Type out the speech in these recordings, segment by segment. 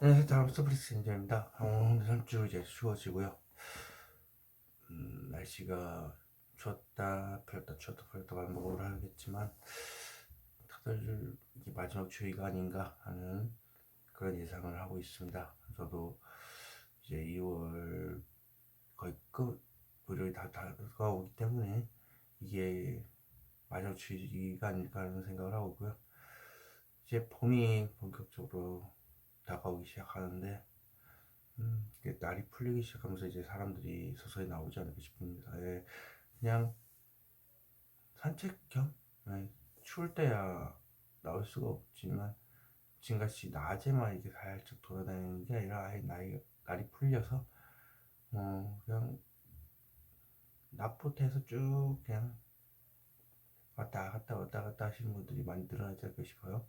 안녕하세요. 다음 서브리스 인자입니다. 오늘 3주 이제 추워지고요. 날씨가 추웠다 폈다 추웠다 폈다 반복을 하겠지만 다들 이게 마지막 추위가 아닌가 하는 그런 예상을 하고 있습니다. 저도 이제 2월 거의 끝 무렵이 다 다가오기 때문에 이게 마지막 추위가 아닐까 하는 생각을 하고 있고요. 이제 봄이 본격적으로 다가오기 시작하는데 이게 날이 풀리기 시작하면서 이제 사람들이 서서히 나오지 않을까 싶습니다. 예, 그냥 산책 겸 추울 때야 나올 수가 없지만 지금같이 낮에만 이렇게 살짝 돌아다니는 게 아니라 아예 날이 풀려서 그냥 낮부터 해서 쭉 그냥 왔다 갔다 왔다 갔다 하시는 분들이 많이 늘어나지 않을까 싶어요.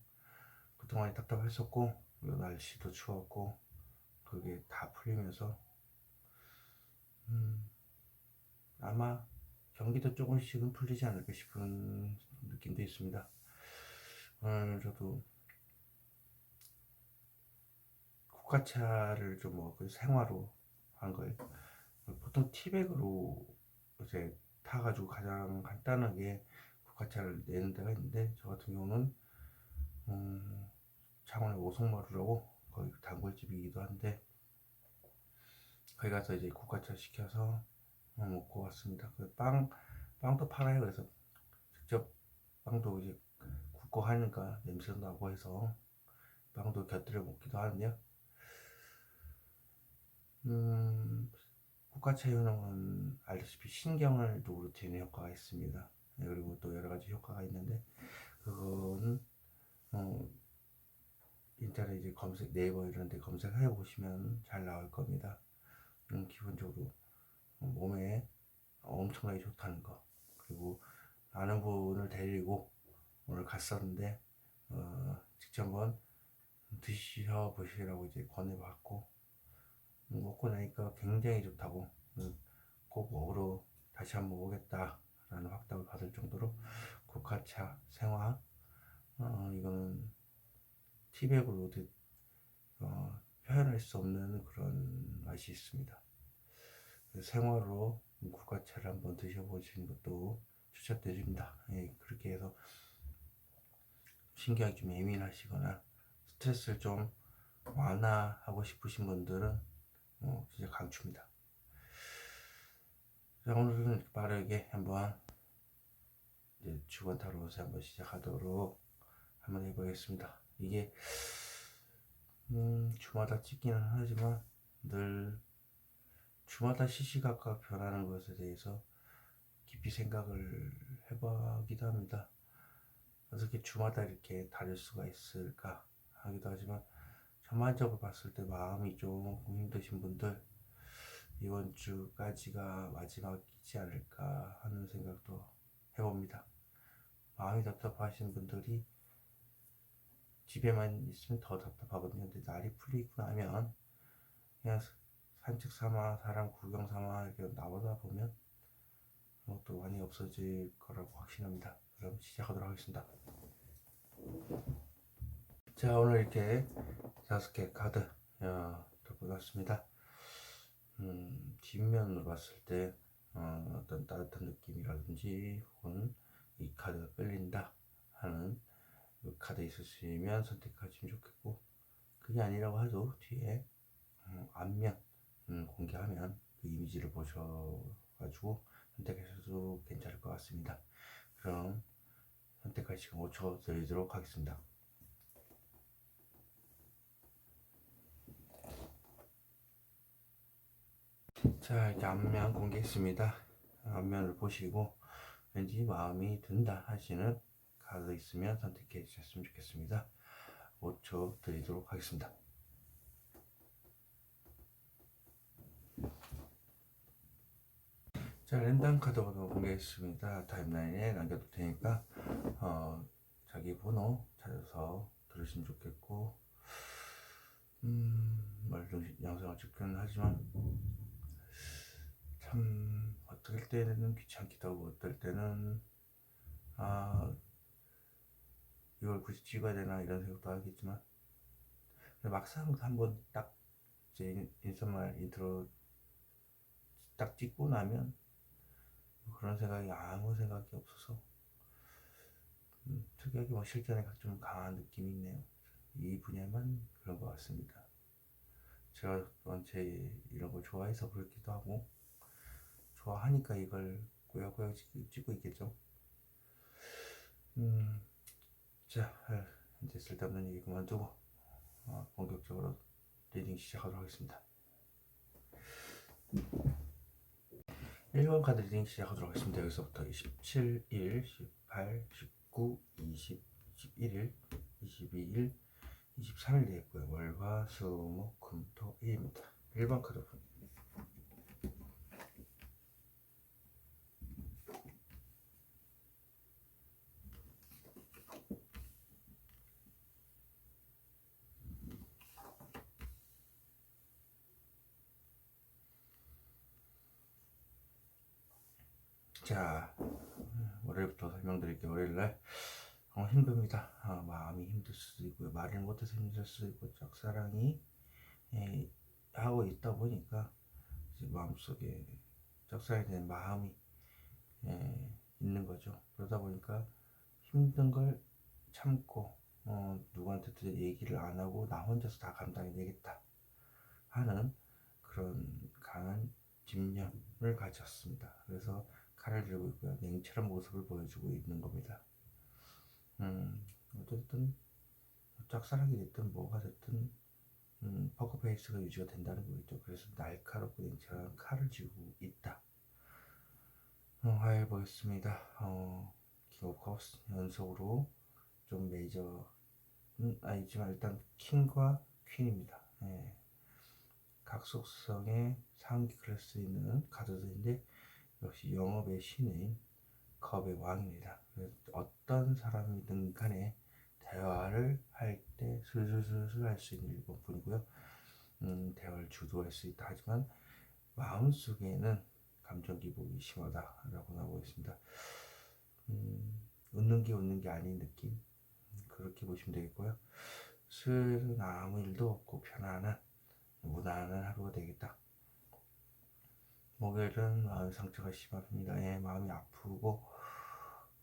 그동안 답답했었고 그리고 날씨도 추웠고 그게 다 풀리면서 음, 아마 경기도 조금씩은 풀리지 않을까 싶은 느낌도 있습니다. 오늘 저도 국화차를 좀 그 생화로 한 거예요. 보통 티백으로 이제 타가지고 가장 간단하게 국화차를 내는 데가 있는데 저 같은 경우는 창원의 오송마루라고 거기 단골집이기도 한데 거기 가서 이제 국화차 시켜서 먹고 왔습니다. 빵도 팔아요. 그래서 직접 빵도 이제 굽고 하니까 냄새도 나고 해서 빵도 곁들여 먹기도 하는데요. 국가차 효능은 알다시피 신경을 누그러뜨리는 효과가 있습니다. 그리고 또 여러 가지 효과가 있는데 그거는 어, 인터넷 이제 검색 네이버 이런 데 검색해 보시면 잘 나올 겁니다. 기본적으로 몸에 엄청나게 좋다는 거. 그리고 아는 분을 데리고 오늘 갔었는데 직접 한번 드셔보시라고 이제 권해받고 먹고 나니까 굉장히 좋다고 꼭 먹으러 다시 한번 오겠다라는 확답을 받을 정도로 국화차 생화 이거는 티백으로 표현할 수 없는 그런 맛이 있습니다. 생화로 국화차를 한번 드셔보시는 것도 추천드립니다. 예, 그렇게 해서 신경이 좀 예민하시거나 스트레스를 좀 완화하고 싶으신 분들은 진짜 강추입니다. 자, 오늘은 빠르게 한번 이제 주간 타로를 한번 시작하도록 한번 해보겠습니다. 이게 주마다 찍기는 하지만 늘 주마다 시시각각 변하는 것에 대해서 깊이 생각을 해보기도 합니다. 어떻게 주마다 이렇게 다를 수가 있을까 하기도 하지만 전반적으로 봤을 때 마음이 조금 힘드신 분들 이번 주까지가 마지막이지 않을까 하는 생각도 해봅니다. 마음이 답답하신 분들이 집에만 있으면 더 답답하거든요. 근데 날이 풀리고 나면 그냥 산책 삼아 사람 구경 삼아 이렇게 나오다 보면 또 많이 없어질 거라고 확신합니다. 그럼 시작하도록 하겠습니다. 자, 오늘 이렇게 5개 카드 들어봤습니다. 뒷면으로 봤을 때 어떤 따뜻한 느낌이라든지 혹은 이 카드가 끌린다 하는 그 카드 있으시면 선택하시면 좋겠고 그게 아니라고 해도 뒤에 앞면 공개하면 그 이미지를 보셔가지고 선택하셔도 괜찮을 것 같습니다. 그럼 선택할 시간 5초 드리도록 하겠습니다. 자, 이렇게 앞면 공개했습니다. 앞면을 보시고 왠지 마음이 든다 하시는 카드 있으면 선택해 주셨으면 좋겠습니다. 5초 드리도록 하겠습니다. 자, 랜덤 카드도 공개했습니다. 타임라인에 남겨둘 테니까 자기 번호 찾아서 들으시면 좋겠고 영상을 찍긴 하지만 참 어떨 때는 귀찮기도 하고 어떨 때는 이걸 굳이 찍어야 되나 이런 생각도 하겠지만 막상 한번 딱 이제 인사말 인트로 딱 찍고 나면 그런 생각이 아무 생각이 없어서 특이하게 뭐 실전에 좀 강한 느낌이 있네요. 이 분야만 그런 것 같습니다. 제가 원체 이런 거 좋아해서 그렇기도 하고 좋아하니까 이걸 꾸역꾸역 찍고 있겠죠. 자, 이제 쓸데없는 얘기 그만두고 본격적으로 리딩 시작하도록 하겠습니다. 1번 카드 리딩 시작하도록 하겠습니다. 여기서부터 17일, 18, 19, 20, 21일, 22일, 23일 되겠고요. 월화, 수, 목, 금, 토, 일입니다. 1번 카드. 자, 월요일부터 설명드릴게요. 월요일날 힘듭니다. 마음이 힘들 수도 있고요. 말을 못해서 힘들 수도 있고 짝사랑이 하고 있다 보니까 이제 마음속에 짝사랑에 대한 마음이 있는 거죠. 그러다 보니까 힘든 걸 참고 누구한테도 얘기를 안 하고 나 혼자서 다 감당해내겠다 하는 그런 강한 집념을 가졌습니다. 그래서 칼을 들고 있고요. 냉철한 모습을 보여주고 있는 겁니다. 어쨌든 짝사랑이 됐든 뭐가 됐든 포커페이스가 유지가 된다는 거겠죠. 그래서 날카롭고 냉철한 칼을 쥐고 있다. 화요일 보겠습니다. 킹 오브 컵스 연속으로 좀 메이저는 아니지만 일단 킹과 퀸입니다. 각 속성의 상기 클래스에 있는 카드들인데 역시 영업의 신인 컵의 왕입니다. 그래서 어떤 사람이든 간에 대화를 할 때 슬슬슬슬 할 수 있는 일본뿐이고요. 대화를 주도할 수 있다 하지만 마음속에는 감정 기복이 심하다라고 나오고 있습니다. 웃는 게 아닌 느낌, 그렇게 보시면 되겠고요. 수요일은 아무 일도 없고 편안한 무난한 하루가 되겠다. 목요일은 마음 상처가 심합니다. 마음이 아프고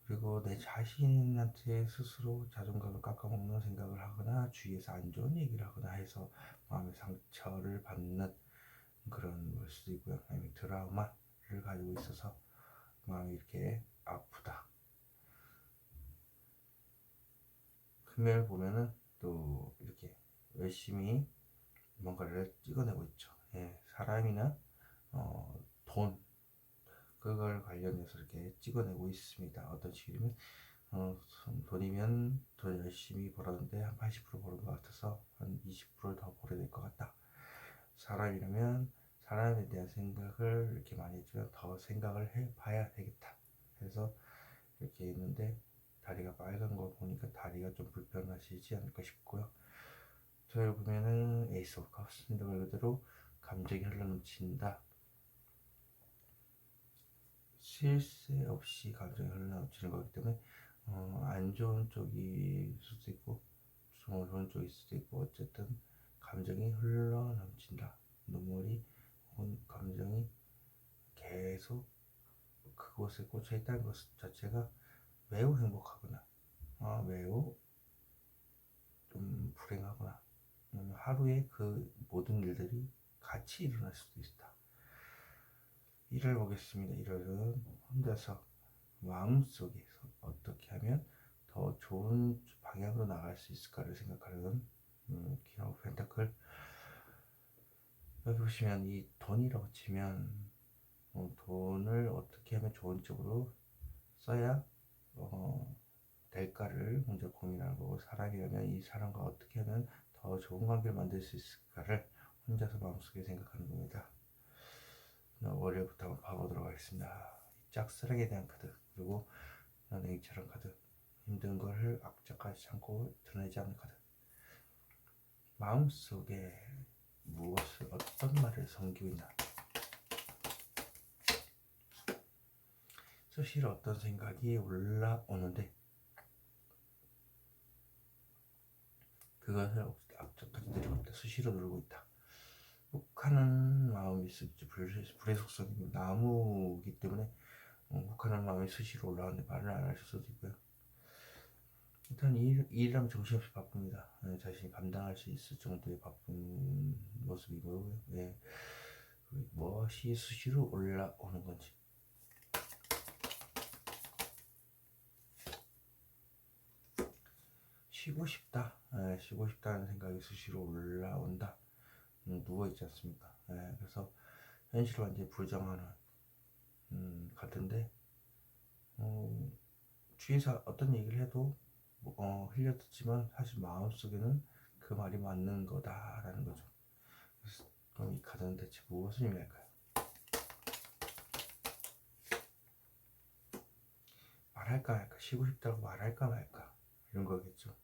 그리고 내 자신한테 스스로 자존감을 깎아먹는 생각을 하거나 주위에서 안 좋은 얘기를 하거나 해서 마음의 상처를 받는 그런 걸 수도 있고요. 아니면 트라우마를 가지고 있어서 마음이 이렇게 아프다. 금요일 보면은 또 이렇게 열심히 뭔가를 찍어내고 있죠. 사람이나 돈, 그걸 관련해서 이렇게 찍어내고 있습니다. 어떤 식이면 돈이면 돈 열심히 벌었는데 한 80% 벌은 것 같아서 한 20%를 더 벌어야 될 것 같다. 사람이라면 사람에 대한 생각을 이렇게 많이 했지만 더 생각을 해봐야 되겠다. 그래서 이렇게 있는데 다리가 빨간 거 보니까 다리가 좀 불편하시지 않을까 싶고요. 저희 보면은 에이스 오브 컵스입니다. 말 그대로 감정이 흘러넘친다. 쉴 새 없이 감정이 흘러넘치는 거기 때문에 안 좋은 쪽일 수도 있고 좋은 쪽일 수도 있고 어쨌든 감정이 흘러넘친다. 눈물이 혹은 감정이 계속 그곳에 꽂혀 있다는 것 자체가 매우 행복하거나 매우 좀 불행하거나 하루에 그 모든 일들이 같이 일어날 수도 있다. 일을 보겠습니다. 일요일은 혼자서 마음속에서 어떻게 하면 더 좋은 방향으로 나갈 수 있을까를 생각하는 킹 오브 펜타클. 여기 보시면 이 돈이라고 치면 돈을 어떻게 하면 좋은 쪽으로 써야 될까를 혼자 고민하는 거고, 사람이라면 이 사람과 어떻게 하면 더 좋은 관계를 만들 수 있을까를 혼자서 마음속에 생각하는 겁니다. 월요일부터 한번 봐보도록 하겠습니다. 짝사랑에 대한 카드, 그리고 냉철한 카드, 힘든 것을 악착같이 참고 드러내지 않는 카드. 마음속에 무엇을 어떤 말을 섬기고 있나, 사실 어떤 생각이 올라오는데 그것을 저까지 내려갑니다. 수시로 누르고 있다. 혹하는 마음이 있을지 불의 속성이 나무이기 때문에 혹하는 마음이 수시로 올라오는데 말을 안 하실 수도 있고요. 일단 일이라면 정신없이 바쁩니다. 자신이 감당할 수 있을 정도의 바쁜 모습이고요. 예. 무엇이 수시로 올라오는 건지. 쉬고 싶다. 쉬고 싶다는 생각이 수시로 올라온다. 누워있지 않습니까? 그래서 현실을 완전히 부정하는 같은데, 주위에서 어떤 얘기를 해도 흘려듣지만 사실 마음속에는 그 말이 맞는 거다라는 거죠. 그래서 그럼 이 카드는 대체 무엇을 의미할까요? 말할까 말까, 쉬고 싶다고 말할까 말까 이런 거겠죠.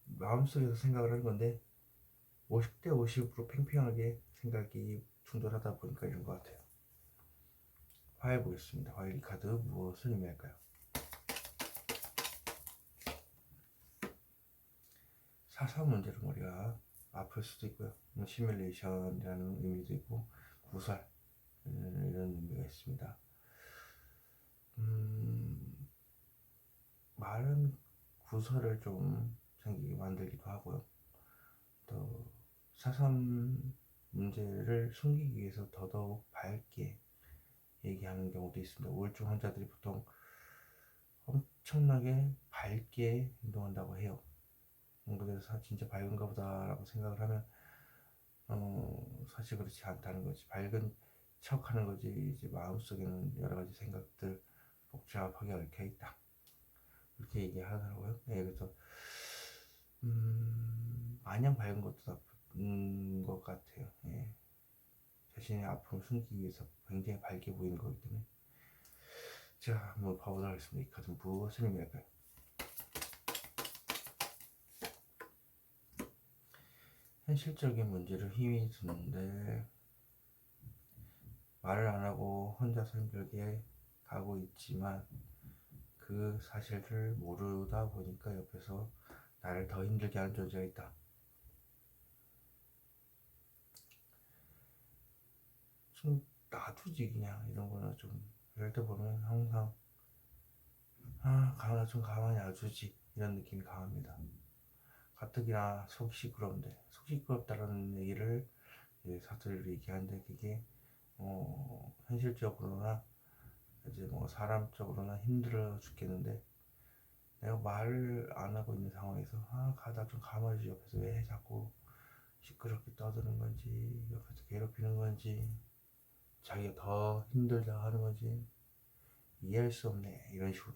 마음속에서 생각을 하는 건데 50대 50으로 팽팽하게 생각이 충돌하다 보니까 이런 것 같아요. 화해 보겠습니다. 화해 카드 무엇을 의미할까요? 4.3 문제로 머리가 아플 수도 있고요. 시뮬레이션이라는 의미도 있고 구설 이런 의미가 있습니다. 말은 구설을 좀 생기게 만들기도 하고요. 또 4.3 문제를 숨기기 위해서 더더욱 밝게 얘기하는 경우도 있습니다. 우울증 환자들이 보통 엄청나게 밝게 행동한다고 해요. 그래서 진짜 밝은가 보다라고 생각을 하면 사실 그렇지 않다는 거지. 밝은 척 하는 거지 이제 마음속에는 여러 가지 생각들 복잡하게 얽혀 있다. 이렇게 얘기하더라고요. 그래서 마냥 밝은 것도 나쁜 것 같아요. 자신의 아픔을 숨기기 위해서 굉장히 밝게 보이는 거기 때문에. 자, 한번 봐보도록 하겠습니다. 이 카드는 무엇을 의미할까요? 현실적인 문제를 힘이 드는데 말을 안 하고 혼자서 힘들게 가고 있지만 그 사실을 모르다 보니까 옆에서 나를 더 힘들게 하는 존재가 있다. 좀 놔두지 그냥. 이런 거는 좀 이럴 때 보면 항상 가만히 좀 가만히 놔두지 이런 느낌이 강합니다. 가뜩이나 속이 시끄러운데, 속 시끄럽다라는 얘기를 사투리로 얘기하는데 그게 현실적으로나 이제 뭐 사람적으로나 힘들어 죽겠는데 내가 말을 안 하고 있는 상황에서 가다 좀 가만히 옆에서 왜 자꾸 시끄럽게 떠드는 건지, 옆에서 괴롭히는 건지, 자기가 더 힘들다 하는 건지 이해할 수 없네 이런 식으로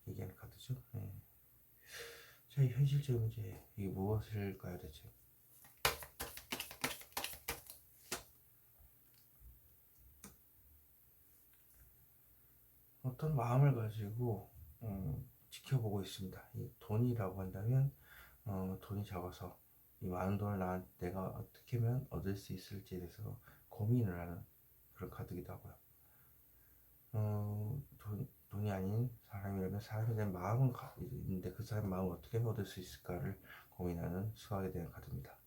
얘기하는 카드죠. 자, 이 현실적인 문제 이게 무엇일까요 대체? 어떤 마음을 가지고 지켜보고 있습니다. 이 돈이라고 한다면 돈이 적어서 이 많은 돈을 내가 어떻게 하면 얻을 수 있을지에 대해서 고민을 하는 그런 카드기도 하고요. 돈이 아닌 사람이라면 사람에 대한 마음은 있는데 그 사람의 마음을 어떻게 얻을 수 있을까를 고민하는 수학에 대한 카드입니다.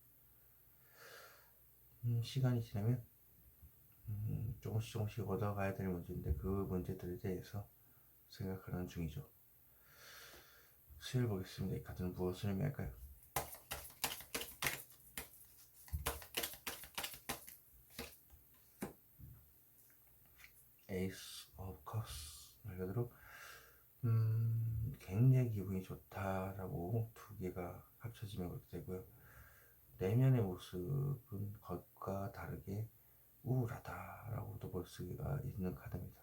시간이 지나면 조금씩 얻어가야 될 문제인데 그 문제들에 대해서 생각하는 중이죠. 수열 보겠습니다. 이 카드는 무엇을 의미할까요? 에이스 오브 커스 말 그대로 굉장히 기분이 좋다라고 두 개가 합쳐지면 그렇게 되고요. 내면의 모습은 겉과 다르게 우울하다라고도 볼 수가 있는 카드입니다.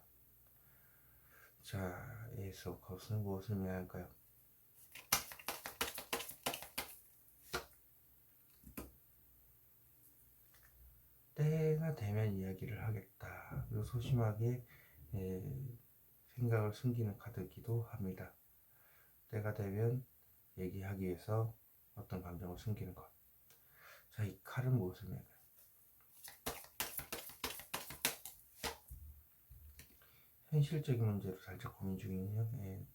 자, 에이스 오브 컵스는 무엇을 의미할까요? 때가 되면 이야기를 하겠다. 그리고 소심하게 생각을 숨기는 카드이기도 합니다. 때가 되면 얘기하기 위해서 어떤 감정을 숨기는 것. 자, 이 칼은 무엇을 의미할까요? 현실적인 문제로 살짝 고민 중이군요.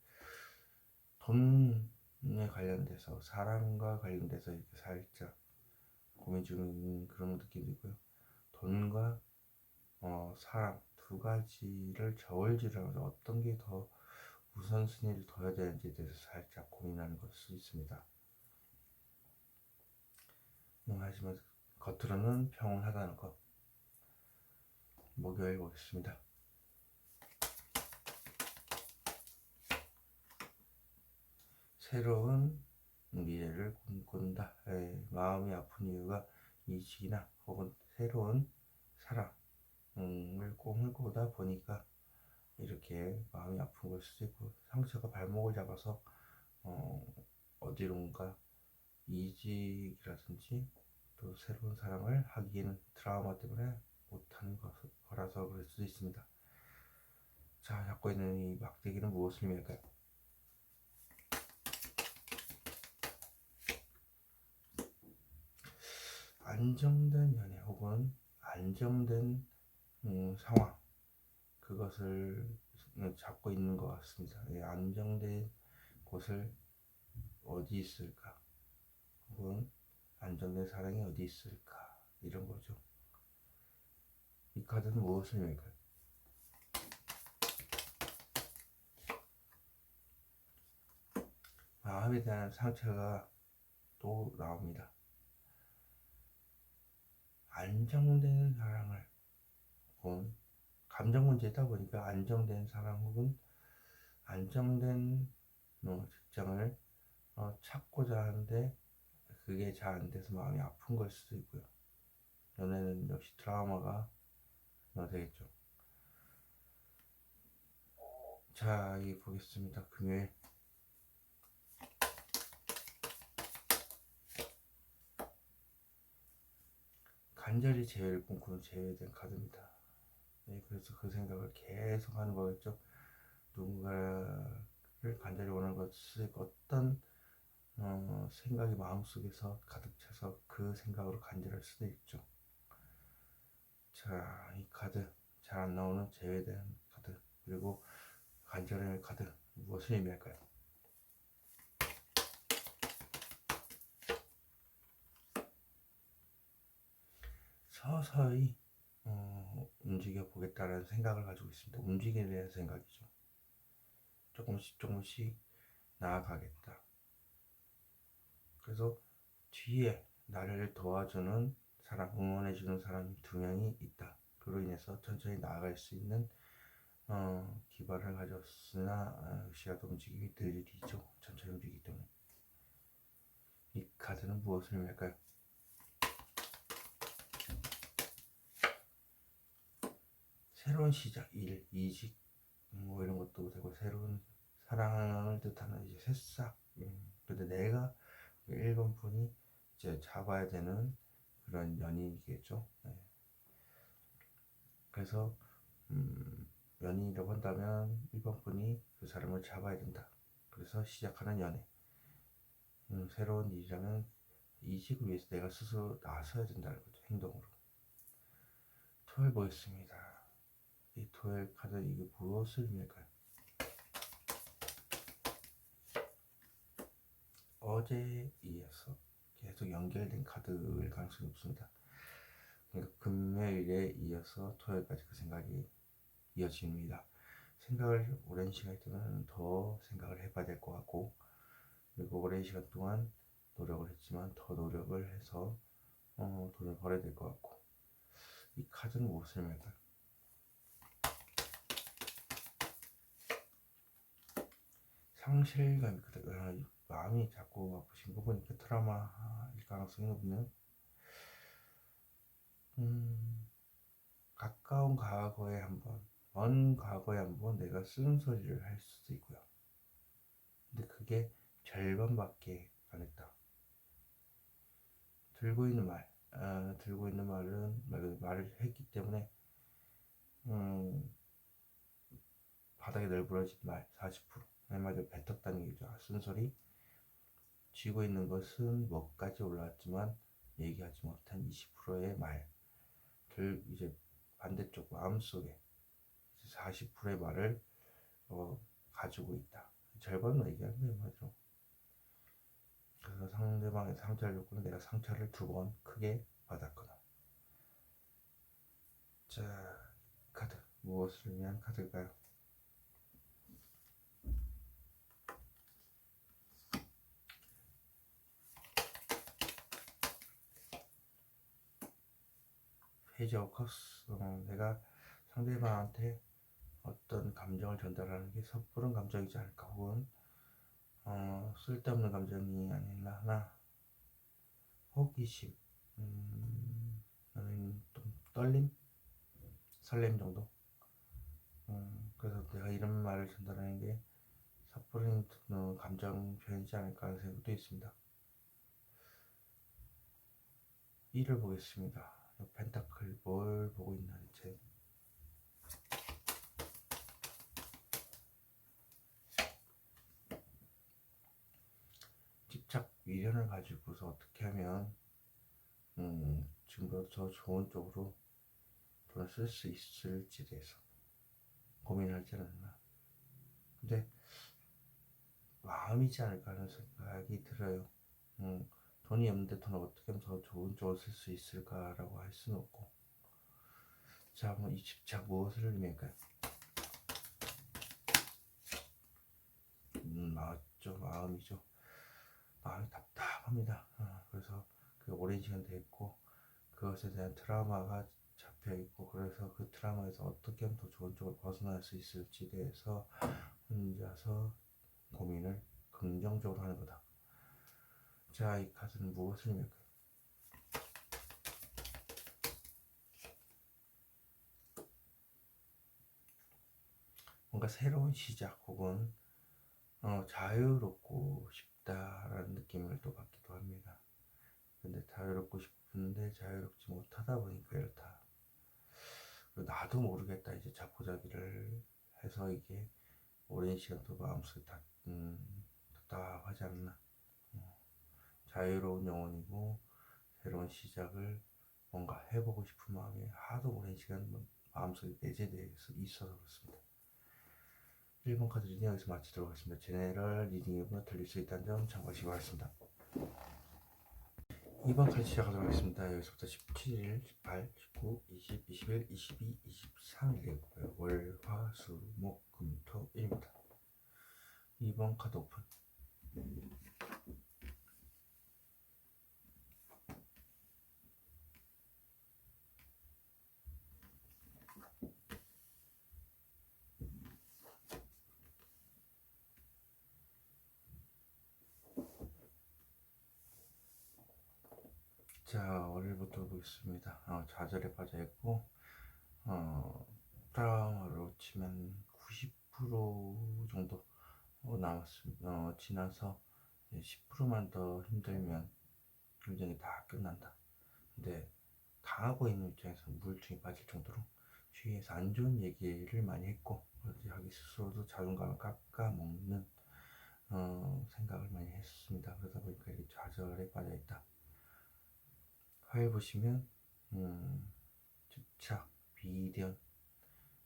돈 관련돼서 사랑과 관련돼서 이렇게 살짝 고민 중인 그런 느낌도 있고요. 돈과 사랑 두 가지를 저울질하면서 어떤 게 더 우선순위를 둬야 되는지에 대해서 살짝 고민하는 걸 수 있습니다. 하지만 겉으로는 평온하다는 것. 목요일 보겠습니다. 새로운 미래를 꿈꾼다. 마음이 아픈 이유가 이직이나 혹은 새로운 사랑을 꿈을 꾸다 보니까 이렇게 마음이 아픈 걸 수도 있고, 상처가 발목을 잡아서 어디론가 이직이라든지 또 새로운 사랑을 하기에는 트라우마 때문에 못하는 거라서 그럴 수도 있습니다. 자, 잡고 있는 이 막대기는 무엇을 의미할까요? 안정된 연애 혹은 안정된 상황, 그것을 잡고 있는 것 같습니다. 안정된 곳을 어디 있을까, 혹은 안정된 사랑이 어디 있을까, 이런 거죠. 이 카드는 무엇을 의미할까요? 마음에 대한 상처가 또 나옵니다. 안정된 사랑을, 혹은 감정 문제다 보니까 안정된 사랑 혹은 안정된 직장을 찾고자 하는데 그게 잘 안 돼서 마음이 아픈 걸 수도 있고요. 연애는 역시 트라우마가 되겠죠. 자, 이 보겠습니다. 금요일. 간절히 재회를 꿈꾸는 재회된 카드입니다. 그래서 그 생각을 계속 하는 거겠죠. 누군가를 간절히 원하는 것을 어떤 생각이 마음속에서 가득 차서 그 생각으로 간절할 수도 있죠. 자, 이 카드 잘 안 나오는 제외된 카드, 그리고 간절의 카드, 무엇을 의미할까요? 서서히 움직여 보겠다는 생각을 가지고 있습니다. 움직이는 생각이죠. 조금씩 나아가겠다. 그래서 뒤에 나를 도와주는 사람, 응원해주는 사람이 두 명이 있다. 그로 인해서 천천히 나아갈 수 있는 기반을 가졌으나 시야도 움직임이 느리죠. 천천히 움직이기 때문에. 이 카드는 무엇을 의미할까요? 새로운 시작, 일, 이직, 뭐 이런 것도 되고, 새로운 사랑을 뜻하는 이제 새싹. 근데 내가 1번 분이 이제 잡아야 되는 그런 연인이겠죠. 네. 그래서 연인이라고 한다면 1번 분이 그 사람을 잡아야 된다. 그래서 시작하는 연애. 새로운 일이라면 이직을 위해서 내가 스스로 나서야 된다는 거죠. 행동으로. 토요일 보겠습니다. 이 토요일 카드, 이게 무엇을 의미할까요? 어제에 이어서 계속 연결된 카드일 가능성이 높습니다. 그러니까 금요일에 이어서 토요일까지 그 생각이 이어집니다. 생각을 오랜 시간 동안 더 생각을 해봐야 될 것 같고, 그리고 오랜 시간 동안 노력을 했지만 더 노력을 해서 돈을 벌어야 될 것 같고, 이 카드는 무엇을 의미할까요? 상실감이 마음이 자꾸 아프신 거 보니까 트라우마일 가능성이 높네요. 가까운 과거에 한번, 먼 과거에 한번 내가 쓴소리를 할 수도 있고요. 근데 그게 절반밖에 안 했다. 들고 있는 말을 했기 때문에 바닥에 널브러진 말 40%, 한마디로 뱉었다는 얘기죠. 쓴소리. 쥐고 있는 것은 뭐까지 올라왔지만 얘기하지 못한 20%의 말들, 이제 반대쪽 마음속에 40%의 말을 가지고 있다. 절반은 얘기하는 거예요, 맞죠? 그래서 상대방의 상처를 줬거나 내가 상처를 2번 크게 받았거나. 자, 카드 무엇을 위한 카드일까요? 페이지 오브 컵스. 내가 상대방한테 어떤 감정을 전달하는 게 섣부른 감정이지 않을까, 혹은 쓸데없는 감정이 아니라 호기심, 아니면 좀 떨림, 설렘 정도. 그래서 내가 이런 말을 전달하는 게 섣부른 감정 표현이지 않을까 하는 생각도 있습니다. 1을 보겠습니다. 펜타클 뭘 보고 있나 대체. 집착, 미련을 가지고서 어떻게 하면 지금보다 더 좋은 쪽으로 돈을 쓸 수 있을지에 대해서 고민하지 않았나. 근데 마음이지 않을까 하는 생각이 들어요. 돈이 없는데 돈을 어떻게 하면 더 좋은 쪽으로 쓸 수 있을까라고 할 수는 없고. 자, 한번 이 집착 무엇을 의미할까요? 맞죠, 마음이죠. 마음이 답답합니다. 그래서 그 오랜 시간 됐고 그것에 대한 트라우마가 잡혀 있고, 그래서 그 트라우마에서 어떻게 하면 더 좋은 쪽으로 벗어날 수 있을지에 대해서 혼자서 고민을 긍정적으로 하는 거다. 자, 이 카드는 무엇을 의미할까요? 뭔가 새로운 시작 혹은 자유롭고 싶다라는 느낌을 또 받기도 합니다. 근데 자유롭고 싶은데 자유롭지 못하다 보니까 이렇다. 나도 모르겠다 이제 자포자기를 해서 이게 오랜 시간 또 마음속에 답답하지 않나. 자유로운 영혼이고 새로운 시작을 뭔가 해보고 싶은 마음이 하도 오랜 시간 마음속에 내재되어 있어서 그렇습니다. 1번 카드 리딩 여기서 마치도록 하겠습니다. 제네럴 리딩이보다 틀릴 수 있다는 점 참고하시기 바랍니다. 2번 카드 시작하도록 하겠습니다. 여기서부터 17일, 18, 19, 20, 21, 22, 23일 되고요. 월, 화, 수, 목, 금, 토, 일입니다. 2번 카드 오픈. 자, 월요일부터 보겠습니다. 좌절에 빠져있고 트라우마로 치면 90% 정도 남았습니다. 지나서 10%만 더 힘들면 굉장히 다 끝난다. 근데 당하고 있는 입장에서 우울증이 빠질 정도로 주위에서 안 좋은 얘기를 많이 했고, 자기 스스로도 자존감을 깎아먹는 생각을 많이 했습니다. 그러다 보니까 이렇게 좌절에 빠져있다. 화요일 보시면 집착, 비련,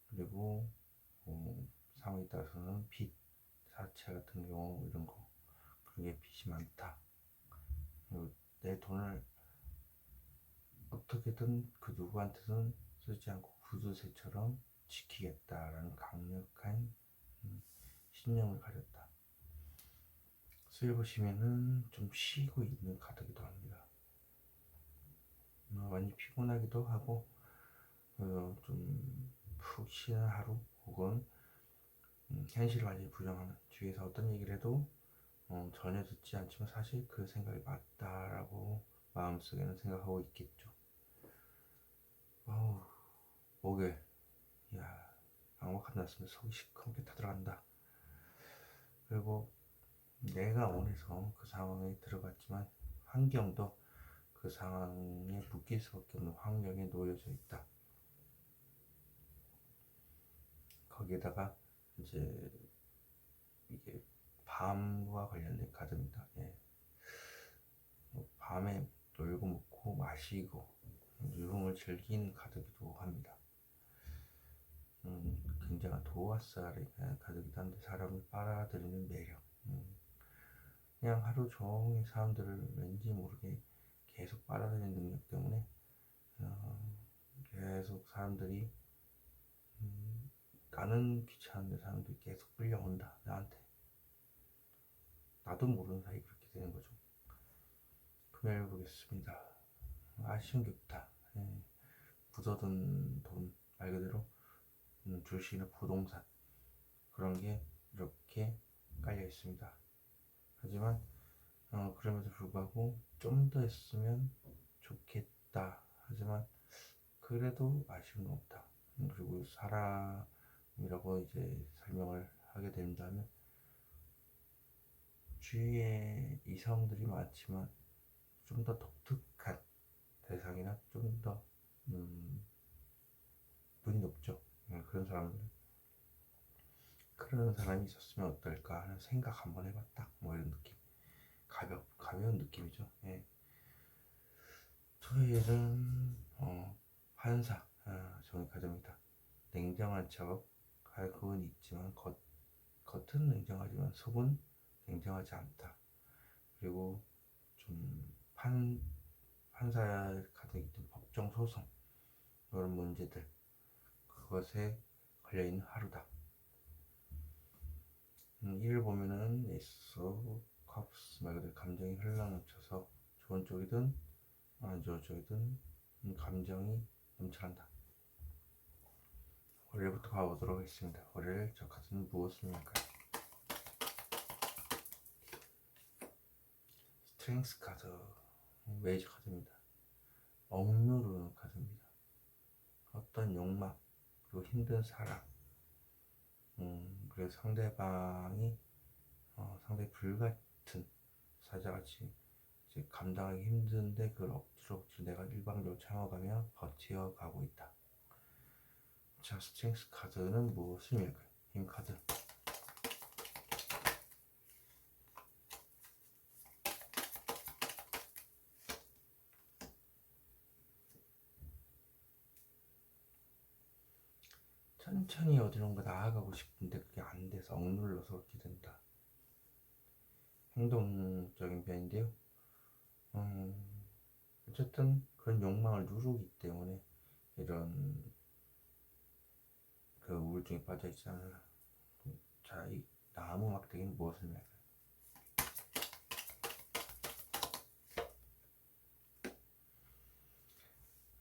그리고 상황에 따라서는 빚, 사채 같은 경우 이런 거, 그게 빚이 많다. 그리고 내 돈을 어떻게든 그 누구한테든 쓰지 않고 구두쇠처럼 지키겠다라는 강력한 신념을 가졌다. 수일 보시면은 좀 쉬고 있는 카드기도 합니다. 많이 피곤하기도 하고 좀 푹 쉬는 하루, 혹은 현실을 완전히 부정하는, 주위에서 어떤 얘기를 해도 전혀 듣지 않지만 사실 그 생각이 맞다라고 마음속에는 생각하고 있겠죠. 목에 악mak한 났으면 속이 시커멓게 타들어간다. 그리고 내가 원해서 그 상황에 들어갔지만 환경도 그 상황에 묶일 수밖에 없는 환경에 놓여져 있다. 거기에다가 이제 이게 밤과 관련된 카드입니다. 예. 밤에 놀고 먹고 마시고 유흥을 즐기는 카드기도 합니다. 굉장한 도화살의 카드기도 한데 사람을 빨아들이는 매력, 그냥 하루 종일 사람들을 왠지 모르게 계속 빨아들이는 능력 때문에 어, 계속 사람들이 나는 귀찮은데 사람들이 계속 끌려온다 나한테. 나도 모르는 사이 그렇게 되는 거죠. 금요일 보겠습니다. 아쉬운 게 없다. 예. 묻어둔 돈 말 그대로 주식이나 부동산 그런 게 이렇게 깔려 있습니다. 하지만 그럼에도 불구하고 좀 더 했으면 좋겠다. 하지만 그래도 아쉬운 건 없다. 그리고 사람이라고 이제 설명을 하게 된다면 주위에 이성들이 많지만 좀 더 독특한 대상이나 좀 더 눈이 높죠. 그런 사람이 있었으면 어떨까 하는 생각 한번 해봤다. 뭐 이런 느낌. 가벼운 느낌이죠. 예. 토요일은 환사 정의카드입니다. 냉정한 척 갈급은 있지만 겉은 냉정하지만 속은 냉정하지 않다. 그리고 좀 판사 카드에 있던 법정 소송 이런 문제들 그것에 걸려있는 하루다. 이를 보면은 에이스 컵스 말 그대로 감정이 흘러넘쳐서 좋은 쪽이든 안 좋은 쪽이든 감정이 넘쳐난다. 월요일부터 가보도록 하겠습니다. 월요일 저 카드는 무엇입니까? 스트렝스 카드 메이저 카드입니다. 억누르는 카드입니다. 어떤 욕망 그리고 힘든 사랑 그래서 상대방이 상당히 불같은 사자같이 이제 감당하기 힘든데 그걸 억지로 내가 일방적으로 참아가며 버텨가고 있다. 자, 스트렝스 카드는 무엇입니까? 힘 카드. 천천히 어디론가 나아가고 싶은데 그게 안 돼서 억눌러서 그렇게 된다. 행동적인 편인데요. 어쨌든 그런 욕망을 누르기 때문에 이런 그 우울증에 빠져 있잖아. 자, 이 나무 막대기는 무엇을 말할까요?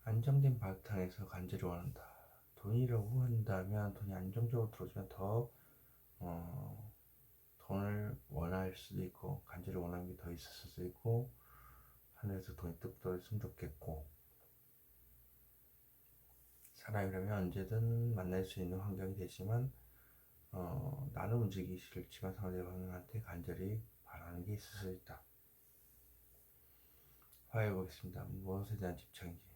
안정된 바탕에서 간절히 원한다. 돈이라고 한다면 돈이 안정적으로 들어오면 더 돈을 원할 수도 있고 간절히 원하는 게 더 있을 수도 있고 하늘에서 돈이 뚝 떨어졌으면 좋겠고 사람이라면 언제든 만날 수 있는 환경이 되지만 나는 움직이기 싫지만 상대방한테 간절히 바라는 게 있을 수 있다. 화해 보겠습니다. 무엇에 대한 집착인지.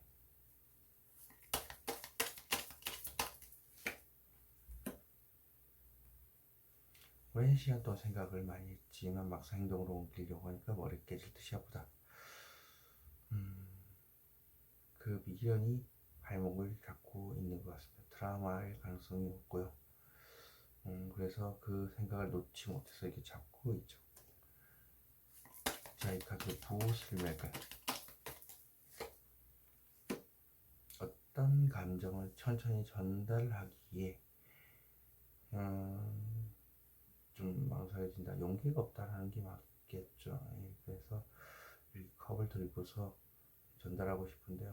오랜 시간 동안 생각을 많이 했지만 막상 행동으로 옮기려고 하니까 머리 깨질 듯이 아프다. 그 미련이 발목을 잡고 있는 것 같습니다. 트라우마일 가능성이 없고요. 그래서 그 생각을 놓지 못해서 이렇게 잡고 있죠. 자, 이 카드 무엇을 맬까요? 어떤 감정을 천천히 전달하기에 좀 망설여진다. 용기가 없다라는 게 맞겠죠. 예, 그래서 이 컵을 들고서 전달하고 싶은데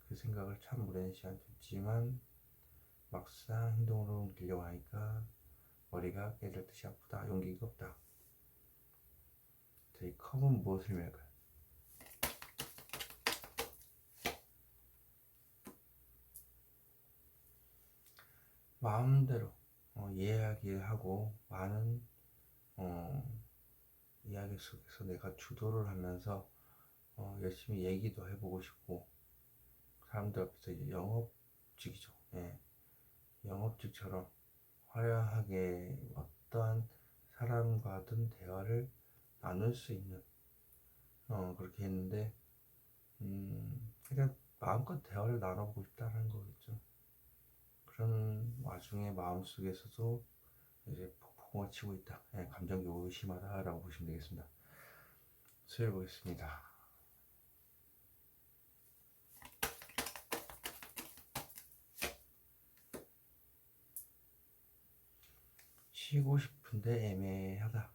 그 생각을 참 오랜 시간 했지만 막상 행동으로 옮기려고 하니까 머리가 깨질 듯이 아프다. 용기가 없다. 이 컵은 무엇을 말까요? 마음대로 이야기하고 많은 이야기 속에서 내가 주도를 하면서 열심히 얘기도 해보고 싶고 사람들 앞에서 이제 영업직이죠. 예. 영업직처럼 화려하게 어떠한 사람과든 대화를 나눌 수 있는 그렇게 했는데 그냥 마음껏 대화를 나눠보고 싶다는 거겠죠. 그런 와중에 마음속에서도 이제 폭풍을 치고 있다. 예, 감정이 의심하다라고 보시면 되겠습니다. 수혈 보겠습니다. 쉬고 싶은데 애매하다.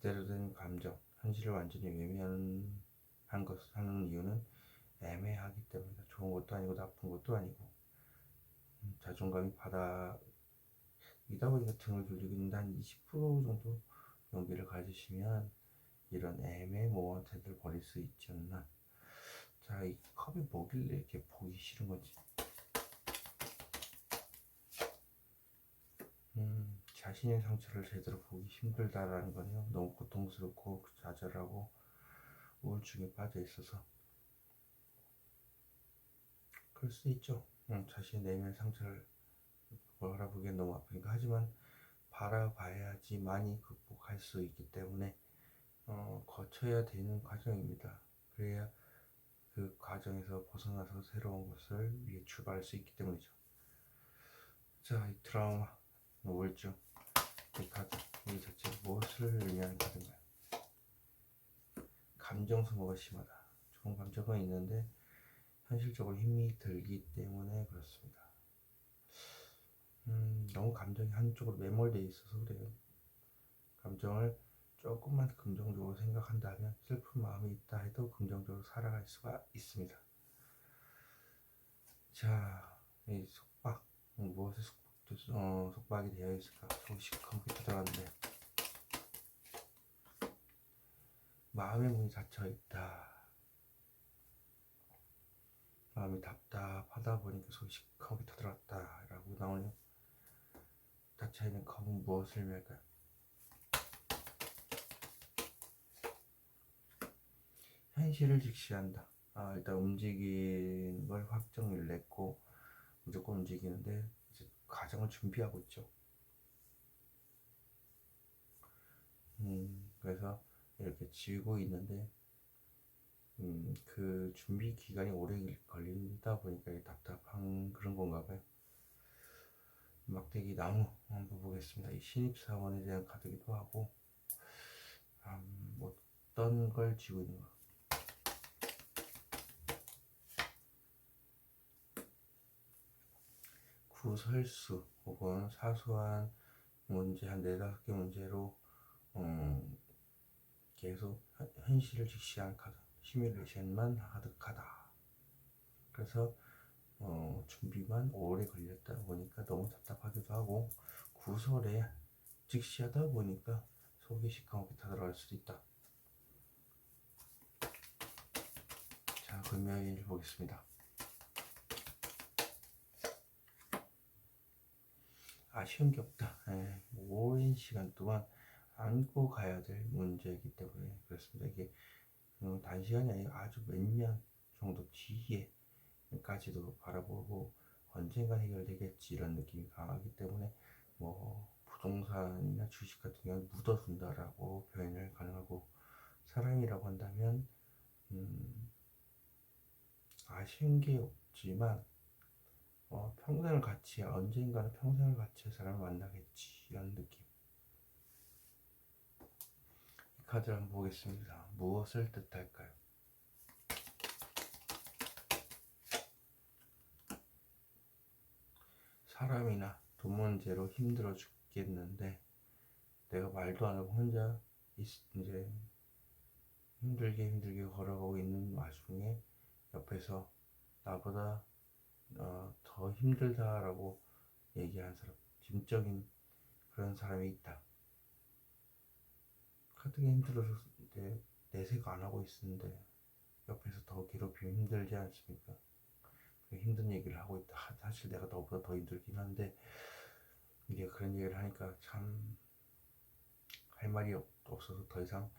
제대로 된 감정, 현실을 완전히 외면한 하는 이유는 애매하기 때문이다. 좋은 것도 아니고 나쁜 것도 아니고 자존감이 바닥이다 보니까 등을 돌리고 있는데 한 20% 정도 용기를 가지시면 이런 애매모호한 태도를 버릴 수 있지 않나. 자, 이 컵이 뭐길래 이렇게 보기 싫은 건지. 자신의 상처를 제대로 보기 힘들다라는 거네요. 너무 고통스럽고 좌절하고 우울증에 빠져 있어서 그럴 수 있죠. 자신의 내면 상처를 바라보기엔 너무 아프니까. 하지만 바라봐야지만이 극복할 수 있기 때문에 거쳐야 되는 과정입니다. 그래야 그 과정에서 벗어나서 새로운 것을 위해 출발할 수 있기 때문이죠. 자, 이 트라우마, 우울증, 이 카드, 이 자체 무엇을 의미하는 카드인가요? 감정 소모가 심하다. 좋은 감정은 있는데 현실적으로 힘이 들기 때문에 그렇습니다. 너무 감정이 한쪽으로 매몰되어 있어서 그래요. 감정을 조금만 긍정적으로 생각한다면 슬픈 마음이 있다 해도 긍정적으로 살아갈 수가 있습니다. 자, 이 속박, 무엇에 속박이 되어 있을까? 소식 컴퓨터 들어갔는데 마음의 문이 닫혀 있다. 마음이 답답하다 보니까 소식하게 터들었다 라고 나오네요. 닫혀있는 컵은 무엇을 의미할까요? 현실을 직시한다. 일단 움직이는 걸 확정을 냈고 무조건 움직이는데 이제 과정을 준비하고 있죠. 그래서 이렇게 지우고 있는데 그 준비 기간이 오래 걸린다 보니까 답답한 그런 건가 봐요. 막대기 나무 한번 보겠습니다. 이 신입사원에 대한 카드기도 하고 어떤 걸 쥐고 있는가. 구설수 혹은 사소한 문제 한 4-5개 문제로 계속 현실을 직시한 카드, 시뮬레이션만 하득하다. 그래서 준비만 오래 걸렸다 보니까 너무 답답하기도 하고 구설에 직시하다 보니까 속이 시커멓게 타들어갈 수도 있다. 자, 금요일 보겠습니다. 아쉬운 게 없다. 오랜 시간 동안 안고 가야 될 문제이기 때문에 그렇습니다. 이게 단시간이 아니라 아주 몇 년 정도 뒤에까지도 바라보고 언젠가 해결되겠지 이런 느낌이 강하기 때문에 뭐 부동산이나 주식 같은 경우는 묻어둔다라고 표현을 가능하고 사람이라고 한다면 아쉬운 게 없지만 평생을 같이 언젠가는 평생을 같이 사람을 만나겠지 이런 느낌. 이 카드를 한번 보겠습니다. 무엇을 뜻할까요? 사람이나 돈 문제로 힘들어 죽겠는데 내가 말도 안 하고 혼자 이제 힘들게 걸어가고 있는 와중에 옆에서 나보다 더 힘들다라고 얘기하는 사람, 짐적인 그런 사람이 있다. 카드가 힘들어서 내색 안 하고 있었는데 옆에서 더 괴롭히면 힘들지 않습니까? 힘든 얘기를 하고 있다. 사실 내가 너보다 더 힘들긴 한데 이게 그런 얘기를 하니까 참 할 말이 없어서 더 이상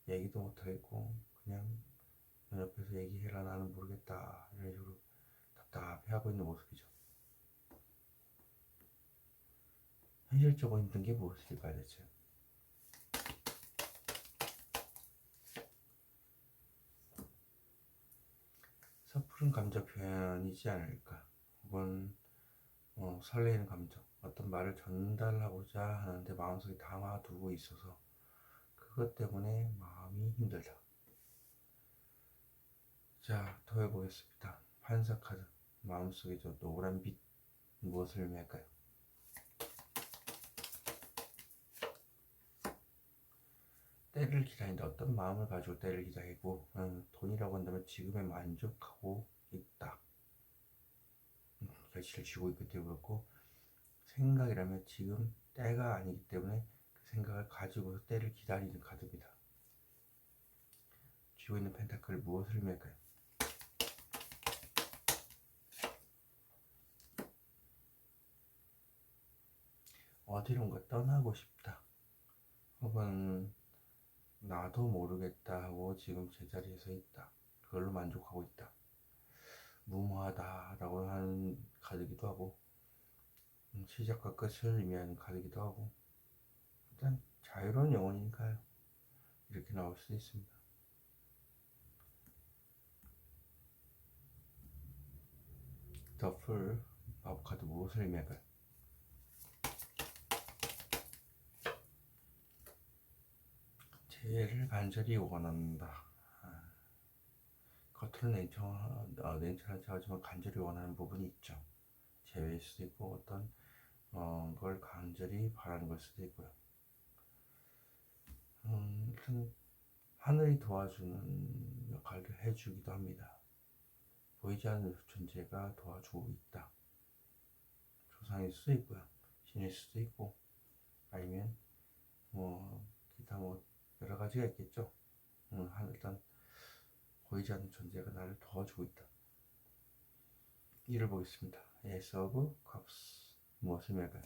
얘기도 못하겠고 그냥 옆에서 얘기해라 나는 모르겠다 이런 식으로 답답해하고 있는 모습이죠. 현실적으로 힘든 게 무엇일까요 대체? 섣부른 감정 표현이지 않을까. 혹은 설레이는 감정, 어떤 말을 전달하고자 하는데 마음속에 담아두고 있어서 그것 때문에 마음이 힘들다. 자, 더 해보겠습니다. 판사 카드. 마음속에 저 노란 빛 무엇을 의미할까요? 때를 기다린다. 어떤 마음을 가지고 때를 기다리고 돈이라고 한다면 지금에 만족하고 있다. 결실을 쥐고 있기 때문에 그렇고, 생각이라면 지금 때가 아니기 때문에 그 생각을 가지고서 때를 기다리는 카드입니다. 쥐고 있는 펜타클 무엇을 의미할까요? 어디론가 떠나고 싶다. 혹은 나도 모르겠다 하고 지금 제자리에 서 있다. 그걸로 만족하고 있다. 무모하다라고 하는 카드기도 하고, 시작과 끝을 의미하는 카드기도 하고, 일단 자유로운 영혼이니까요. 이렇게 나올 수 있습니다. 더풀 마법 카드 무엇을 의미할까요? 재해를 간절히 원한다. 겉으로는 냉철하지 하지만 간절히 원하는 부분이 있죠. 재회일 수도 있고 어떤 걸 간절히 바라는 걸 수도 있고요. 일단 하늘이 도와주는 역할을 해주기도 합니다. 보이지 않는 존재가 도와주고 있다. 조상일 수도 있고요. 신일 수도 있고, 아니면 기타 여러 가지가 있겠죠. 일단 보이지 않는 존재가 나를 도와주고 있다. 이를 보겠습니다. Ace of Cups 무엇을 의미할까요?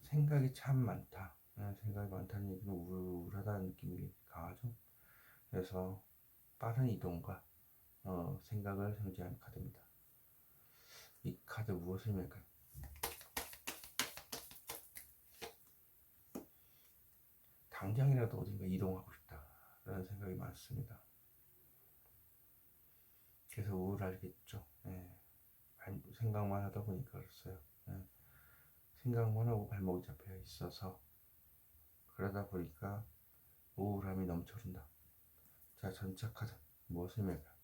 생각이 참 많다. 생각이 많다는 얘기는 우울하다는 느낌이 강하죠. 그래서 빠른 이동과 생각을 상징하는 카드입니다. 이 카드 무엇을 의미할까요? 당장이라도 어딘가 이동하고 싶다라는 생각이 많습니다. 그래서 우울하겠죠. 생각만 하다 보니까 그랬어요. 생각만 하고 발목이 잡혀 있어서 그러다 보니까 우울함이 넘쳐른다. 자, 전차 카드 무엇을 의미할까요?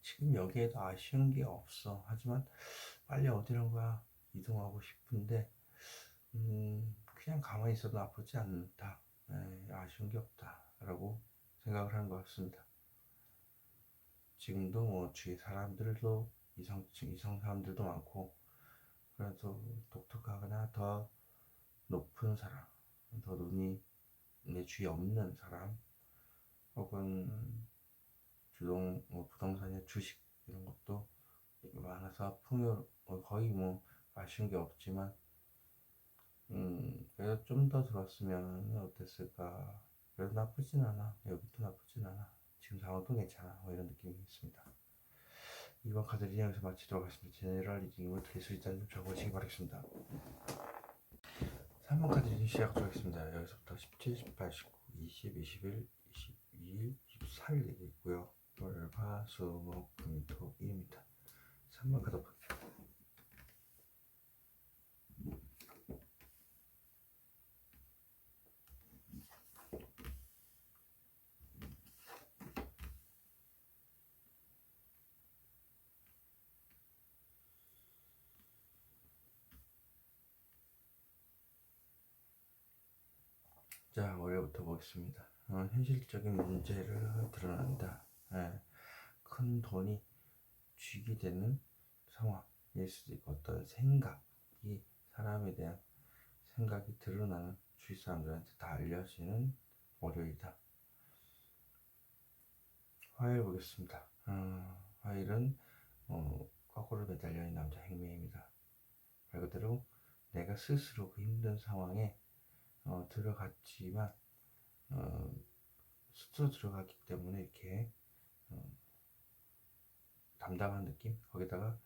지금 여기에도 아쉬운 게 없어. 하지만 빨리 어디론가 이동하고 싶은데 그냥 가만히 있어도 나쁘지 않다. 아쉬운 게 없다 라고 생각을 하는 것 같습니다. 지금도 주위 사람들도 이성 사람들도 많고, 그래도 독특하거나 더 높은 사람, 더 눈이 내 주위에 없는 사람, 혹은 부동산의 주식 이런 것도 많아서 거의 아쉬운 게 없지만, 그래도 좀 더 들었으면 어땠을까. 그래도 나쁘진 않아. 여기도 나쁘진 않아. 지금 상황도 괜찮아. 이런 느낌이 있습니다. 이번 카드 리딩 여기서 마치도록 하겠습니다. 제네럴 리딩을 드릴 수 있다는 점 적어주시기 바라겠습니다. 3번 카드 리딩 시작하도록 하겠습니다. 여기서부터 17, 18, 19, 20, 21, 22일, 24일 되겠고요. 월, 화, 수, 목, 금, 토, 일입니다. 3번 카드 볼게요. 자, 월요부터 보겠습니다. 현실적인 문제를 드러난다. 큰 돈이 쥐게 되는 상황일 수도 있고, 어떤 생각이, 사람에 대한 생각이 드러나는 주위 사람들한테 다 알려지는 월요일이다. 화요일 보겠습니다. 화요일은 거꾸로 매달려 있는 남자 행매입니다. 말 그대로 내가 스스로 그 힘든 상황에 들어갔지만 스스로 들어갔기 때문에 이렇게 담담한 느낌? 거기다가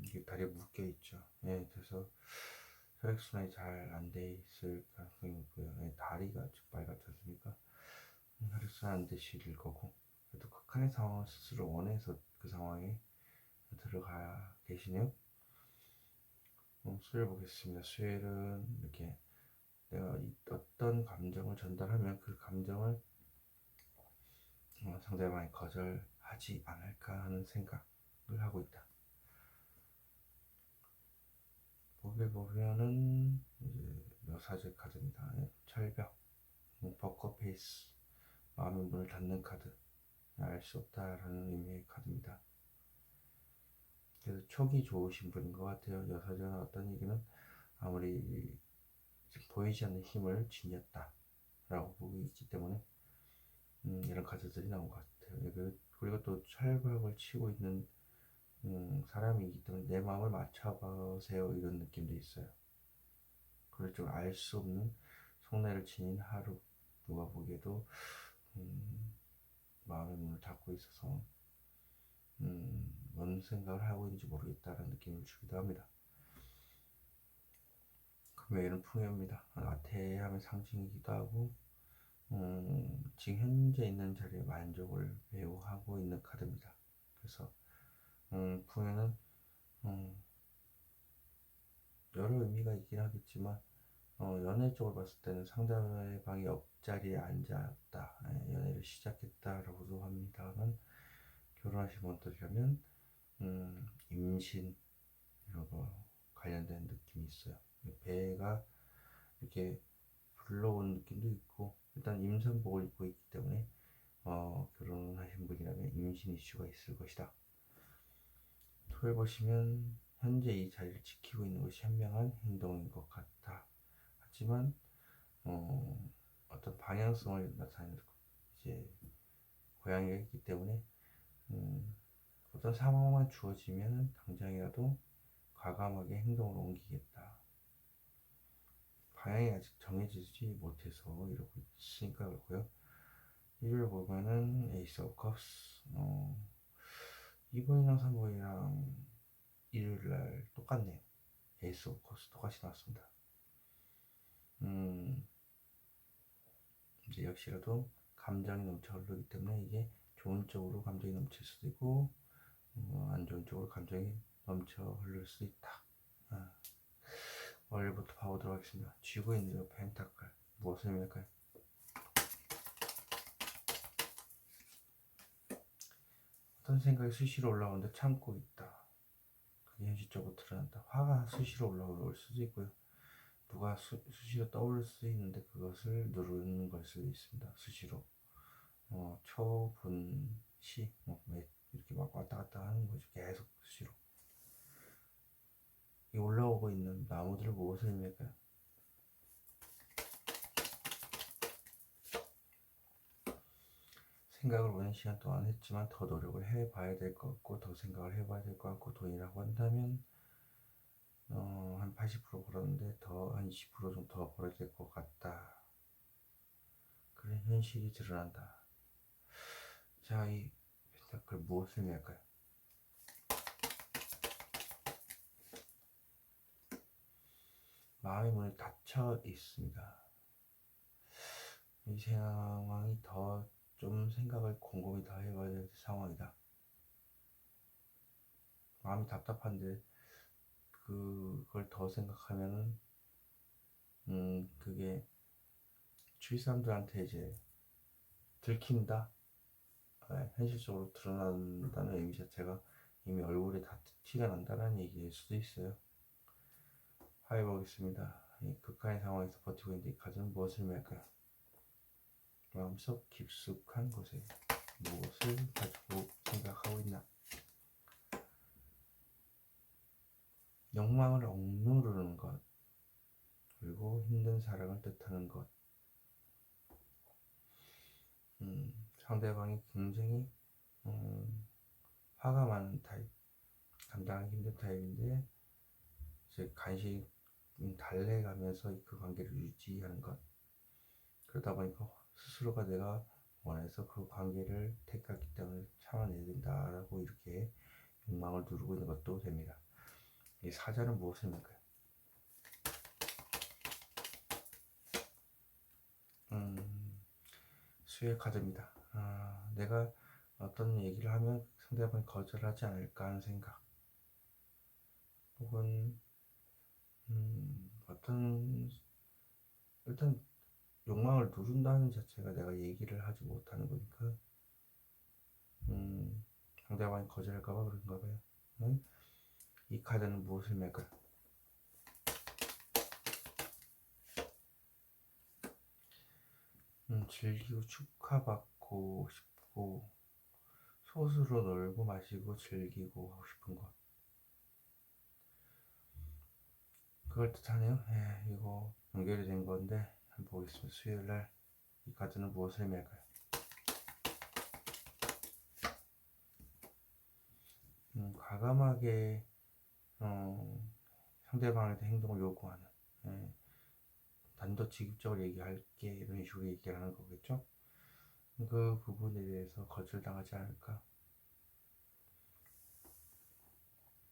이게 다리에 묶여 있죠. 그래서 혈액순환이 잘 안 돼 있을 가능성이 있고요. 다리가 빨갛지 않습니까? 혈액순환 안 되실 거고, 그래도 극한의 상황을 스스로 원해서 그 상황에 들어가 계시네요. 수를 보겠습니다. 수엘은 이렇게 내가 어떤 감정을 전달하면 그 감정을 상대방이 거절하지 않을까 하는 생각을 하고 있다. 보게 보면은 이제 묘사제 카드입니다. 철벽, 포커페이스, 마음의 문을 닫는 카드, 알 수 없다라는 의미의 카드입니다. 그래서 촉이 좋으신 분인 것 같아요. 여사제가 어떤 얘기는 아무리 보이지 않는 힘을 지녔다 라고 보고 있기 때문에 이런 카드들이 나온 것 같아요. 그리고 또 철벽을 치고 있는 사람이기 때문에 내 마음을 맞춰보세요 이런 느낌도 있어요. 그럴 줄 알 수 없는 속내를 지닌 하루, 누가 보기에도 마음의 문을 닫고 있어서 뭔 생각을 하고 있는지 모르겠다라는 느낌을 주기도 합니다. 금요일은 풍요입니다. 나태함의 상징이기도 하고 지금 현재 있는 자리에 만족을 매우 하고 있는 카드입니다. 그래서 풍요는 여러 의미가 있긴 하겠지만 연애 쪽을 봤을 때는 상대방이 옆자리에 앉았다, 연애를 시작했다라고도 합니다만, 결혼하신 분들이라면 임신 이런 거 관련된 느낌이 있어요. 배가 이렇게 불러온 느낌도 있고, 일단 임산복을 입고 있기 때문에 결혼하신 분이라면 임신 이슈가 있을 것이다. 토에 보시면 현재 이 자리를 지키고 있는 것이 현명한 행동인 것 같다. 하지만 어떤 방향성을 나타내는 이제 고양이가 있기 때문에 어떤 상황만 주어지면 당장이라도 과감하게 행동을 옮기겠다. 방향이 아직 정해지지 못해서 이러고 있으니까 그렇고요. 일요일 보면은 에이스 오브 컵스, 2번이랑 3번이랑 일요일날 똑같네요. 에이스 오브 컵스 똑같이 나왔습니다. 이제 역시라도 감정이 넘쳐 흐르기 때문에 이게 좋은 쪽으로 감정이 넘칠 수도 있고 안 좋은 쪽으로 감정이 넘쳐 흐를 수 있다. 월요일부터 봐보도록 하겠습니다. 쥐고 있는 펜타클 무엇을 의미할까요? 어떤 생각이 수시로 올라오는데 참고 있다. 그게 현실적으로 드러난다. 화가 수시로 올라올 수도 있고요. 누가 수시로 떠오를 수 있는데 그것을 누르는 걸 수도 있습니다. 수시로 초, 분, 시 이렇게 막 왔다 갔다 하는 거죠. 계속 수시로. 이 올라오고 있는 나무들을 무엇을 의미할까요? 생각을 오랜 시간 동안 했지만 더 노력을 해봐야 될 것 같고 더 생각을 해봐야 될 것 같고, 돈이라고 한다면 한 80% 벌었는데 더 한 20% 좀 더 벌어야 될 것 같다. 그런 현실이 드러난다. 자, 이 펜타클 무엇을 의미할까요? 마음의 문이 닫혀 있습니다. 이 상황이 더 좀 생각을 곰곰이 더 해봐야 될 상황이다. 마음이 답답한데 그걸 더 생각하면은 그게 주위 사람들한테 이제 들킨다, 현실적으로 드러난다는 의미 자체가 이미 얼굴에 다 티가 난다는 얘기일 수도 있어요. 화해 보겠습니다. 이 극한의 상황에서 버티고 있는데 이 카드는 무엇을 의미할까요? 마음속 깊숙한 곳에 무엇을 가지고 생각하고 있나? 욕망을 억누르는 것, 그리고 힘든 사랑을 뜻하는 것. 상대방이 굉장히 화가 많은 타입, 감당하기 힘든 타입인데 이제 간신히 달래가면서 그 관계를 유지하는 것. 그러다 보니까 스스로가 내가 원해서 그 관계를 택했기 때문에 참아내야 된다라고 이렇게 욕망을 누르고 있는 것도 됩니다. 이 사자는 무엇을 의미할까요? 수의 카드입니다. 내가 어떤 얘기를 하면 상대방이 거절하지 않을까 하는 생각, 혹은 어떤 일단 욕망을 누른다는 자체가 내가 얘기를 하지 못하는 거니까 상대방이 거절할까봐 그런가 봐요. 이 카드는 무엇을 맺을까요? 즐기고 축하받고 싶고 소수로 놀고 마시고 즐기고 하고 싶은 것, 그걸 뜻하네요. 예, 이거 연결이 된 건데 한번 보겠습니다. 수요일날 이 카드는 무엇을 맺을까요? 과감하게 상대방한테 행동을 요구하는, 예, 단도직입적으로 얘기할게 이런 식으로 얘기를 하는 거겠죠. 그 부분에 대해서 거절당하지 않을까.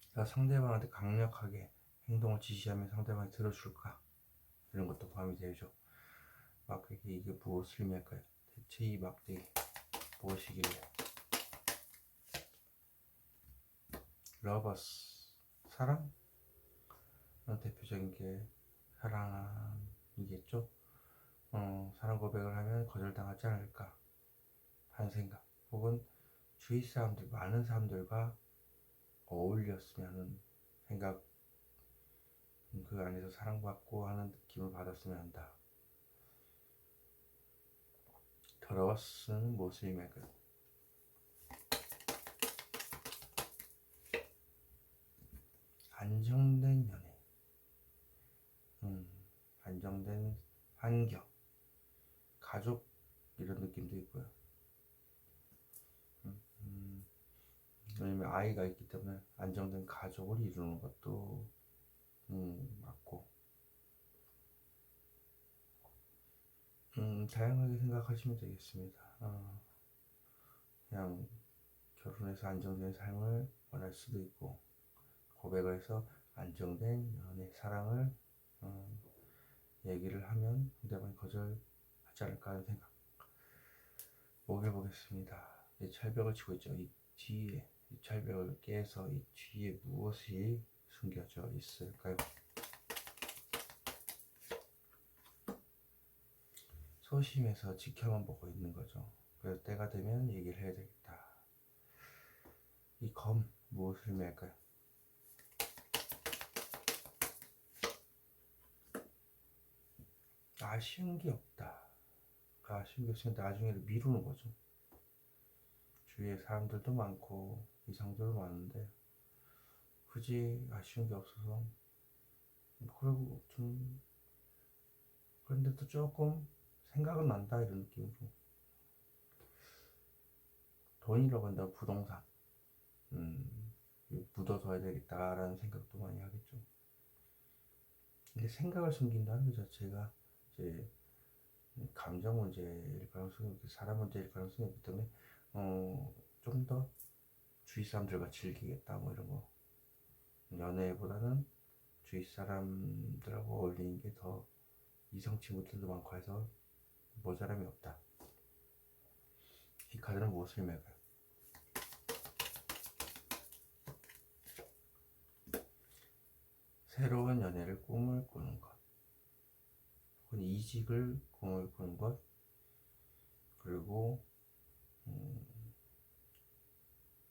그러니까 상대방한테 강력하게 행동을 지시하면 상대방이 들어줄까, 이런 것도 포함이 되죠. 막대기, 이게 무엇을 의미할까요? 대체 이 막대기 무엇이길래? 러버스, 사랑? 대표적인 게 사랑이겠죠. 사랑 고백을 하면 거절당하지 않을까 하는 생각, 혹은 주위 사람들, 많은 사람들과 어울렸으면 하는 생각, 그 안에서 사랑받고 하는 느낌을 받았으면 한다. 더러워스는 무엇을 의미할까요? 안정된 연애, 안정된 환경, 가족, 이런 느낌도 있고요. 왜냐면 아이가 있기 때문에 안정된 가족을 이루는 것도 맞고, 다양하게 생각하시면 되겠습니다. 그냥 결혼해서 안정된 삶을 원할 수도 있고, 고백을 해서 안정된 연애, 사랑을 얘기를 하면 상대방이 거절하지 않을까 하는 생각. 목을 보겠습니다. 이 철벽을 치고 있죠. 이 뒤에, 이 철벽을 깨서 이 뒤에 무엇이 숨겨져 있을까요? 소심해서 지켜만 보고 있는 거죠. 그래서 때가 되면 얘기를 해야 되겠다. 이 검, 무엇을 의미할까요? 아쉬운 게 없다. 아쉬운 게 없으면 나중에를 미루는 거죠. 주위에 사람들도 많고 이상들도 많은데 굳이 아쉬운 게 없어서, 그리고 좀 그런데도 조금 생각은 난다, 이런 느낌으로. 돈이라고 한다면 부동산, 묻어둬야 되겠다라는 생각도 많이 하겠죠. 근데 생각을 숨긴다는 것 자체가 이제 감정 문제일 가능성이, 사람 문제일 가능성이 있기 때문에 좀 더 주위 사람들과 즐기겠다, 뭐 이런 거, 연애보다는 주위 사람들하고 어울리는 게 더, 이성 친구들도 많고 해서 모자람이 없다. 이 카드는 무엇을 의미할까요? 새로운 연애를 꿈을 꾸는 것, 혹은 이직을 꿈을 꾸는 것, 그리고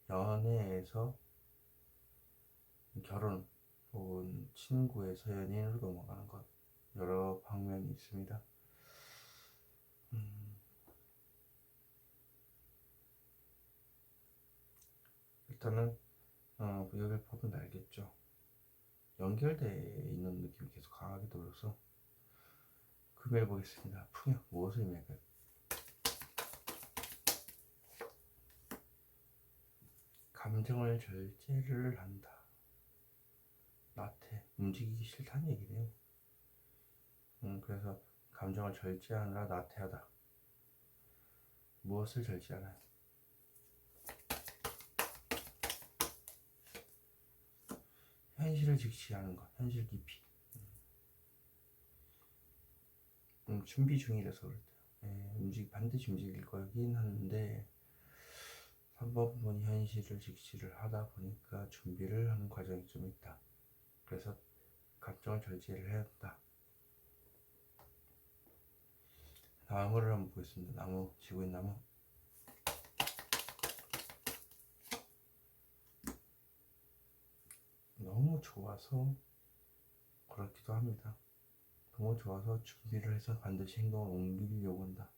연애에서 결혼 혹은 친구에서 연인으로 넘어가는 것, 여러 방면이 있습니다. 일단은 여기를 보면 알겠죠. 연결되어 있는 느낌이 계속 강하게 들어서 금요일 보겠습니다. 풍요, 무엇을 의미할까요? 감정을 절제를 한다. 나태, 움직이기 싫다는 얘기네요. 그래서 감정을 절제하느라 나태하다. 무엇을 절제하나요? 현실을 직시하는 것, 현실 깊이. 준비 중이라서 그럴 때요. 반드시 움직일 거긴 한데 3번 부분 현실을 직시를 하다 보니까 준비를 하는 과정이 좀 있다. 그래서 감정을 절제를 해야 한다. 나무를 한번 보겠습니다. 나무, 지구인 나무. 너무 좋아서 그렇기도 합니다. 너무 좋아서 준비를 해서 반드시 행동을 옮기려고 한다.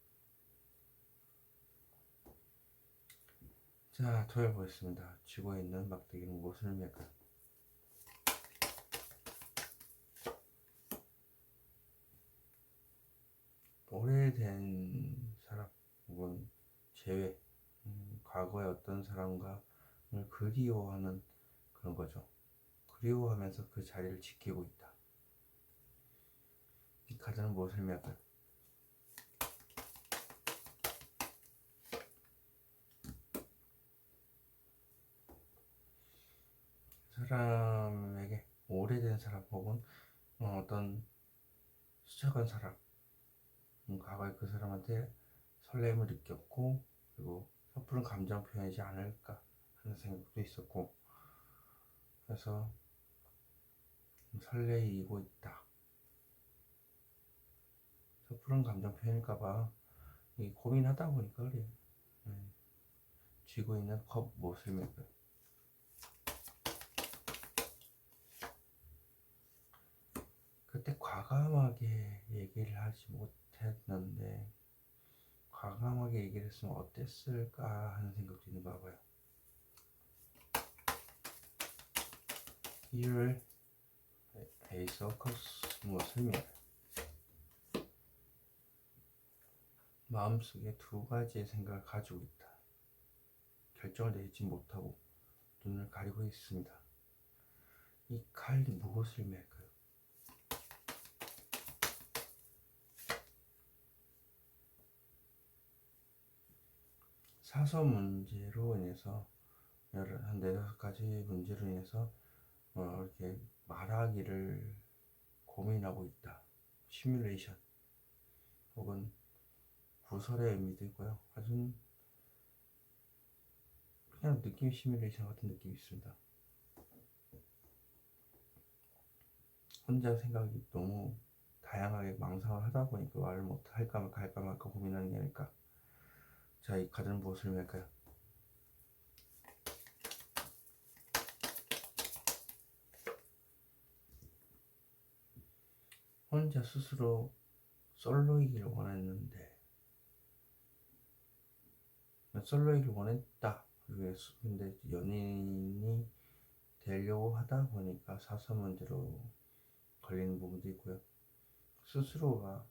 자, 토요일 보겠습니다. 지구에 있는 막대기는 무엇을 의미할까요? 오래된 사람 혹은 재회, 과거의 어떤 사람과를 그리워하는 그런 거죠. 그리워하면서 그 자리를 지키고 있다. 이 카드는 무엇을 의미할까요? 사람에게 오래된 사람 혹은 어떤 스쳐간 사람, 과거에 그 사람한테 설렘을 느꼈고 그리고 섣부른 감정 표현이지 않을까 하는 생각도 있었고, 그래서 설레이고 있다. 섣부른 감정 표현일까봐 고민하다 보니까 그래요. 쥐고 있는 컵 무엇을 맺어요? 그때 과감하게 얘기를 하지 못했는데 과감하게 얘기를 했으면 어땠을까 하는 생각도 있는가 봐요. 일요일 에이스 오브 컵스 무엇을 맺어요? 마음속에 두 가지의 생각을 가지고 있다. 결정을 내지 못하고 눈을 가리고 있습니다. 이 칼 무엇을 맺을까요? 사서 문제로 인해서 한 4-5가지 문제로 인해서 이렇게 말하기를 고민하고 있다. 시뮬레이션 혹은 구설의 의미도 있고요. 아주 그냥 느낌 시뮬레이션 같은 느낌이 있습니다. 혼자 생각이 너무 다양하게 망상을 하다 보니까 말을 못 할까 말까 고민하는 게 아닐까. 자, 이 카드는 무엇을 의미할까요? 혼자 스스로 솔로이기를 원했는데 솔로이기를 원했다. 근데 연인이 되려고 하다 보니까 사서 문제로 걸리는 부분도 있고요. 스스로가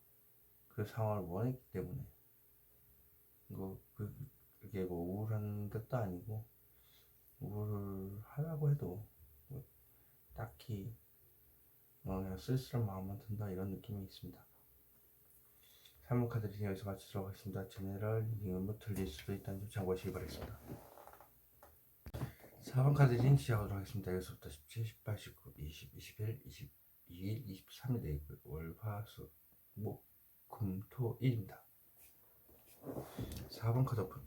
그 상황을 원했기 때문에 그게 뭐 우울한 것도 아니고 우울하다고 해도 뭐 딱히 그냥 쓸쓸한 마음만 든다 이런 느낌이 있습니다. 3번 카드 리딩 여기서 마치도록 하겠습니다. 제네럴 리딩은 뭐 틀릴 수도 있다는 점 참고하시기 바라겠습니다. 4번 카드 리딩 시작하도록 하겠습니다. 여기서부터 17, 18, 19, 20, 21, 22일, 23일 되겠고요. 월, 화, 수, 목, 금, 토, 일입니다. 4번 카드 오픈.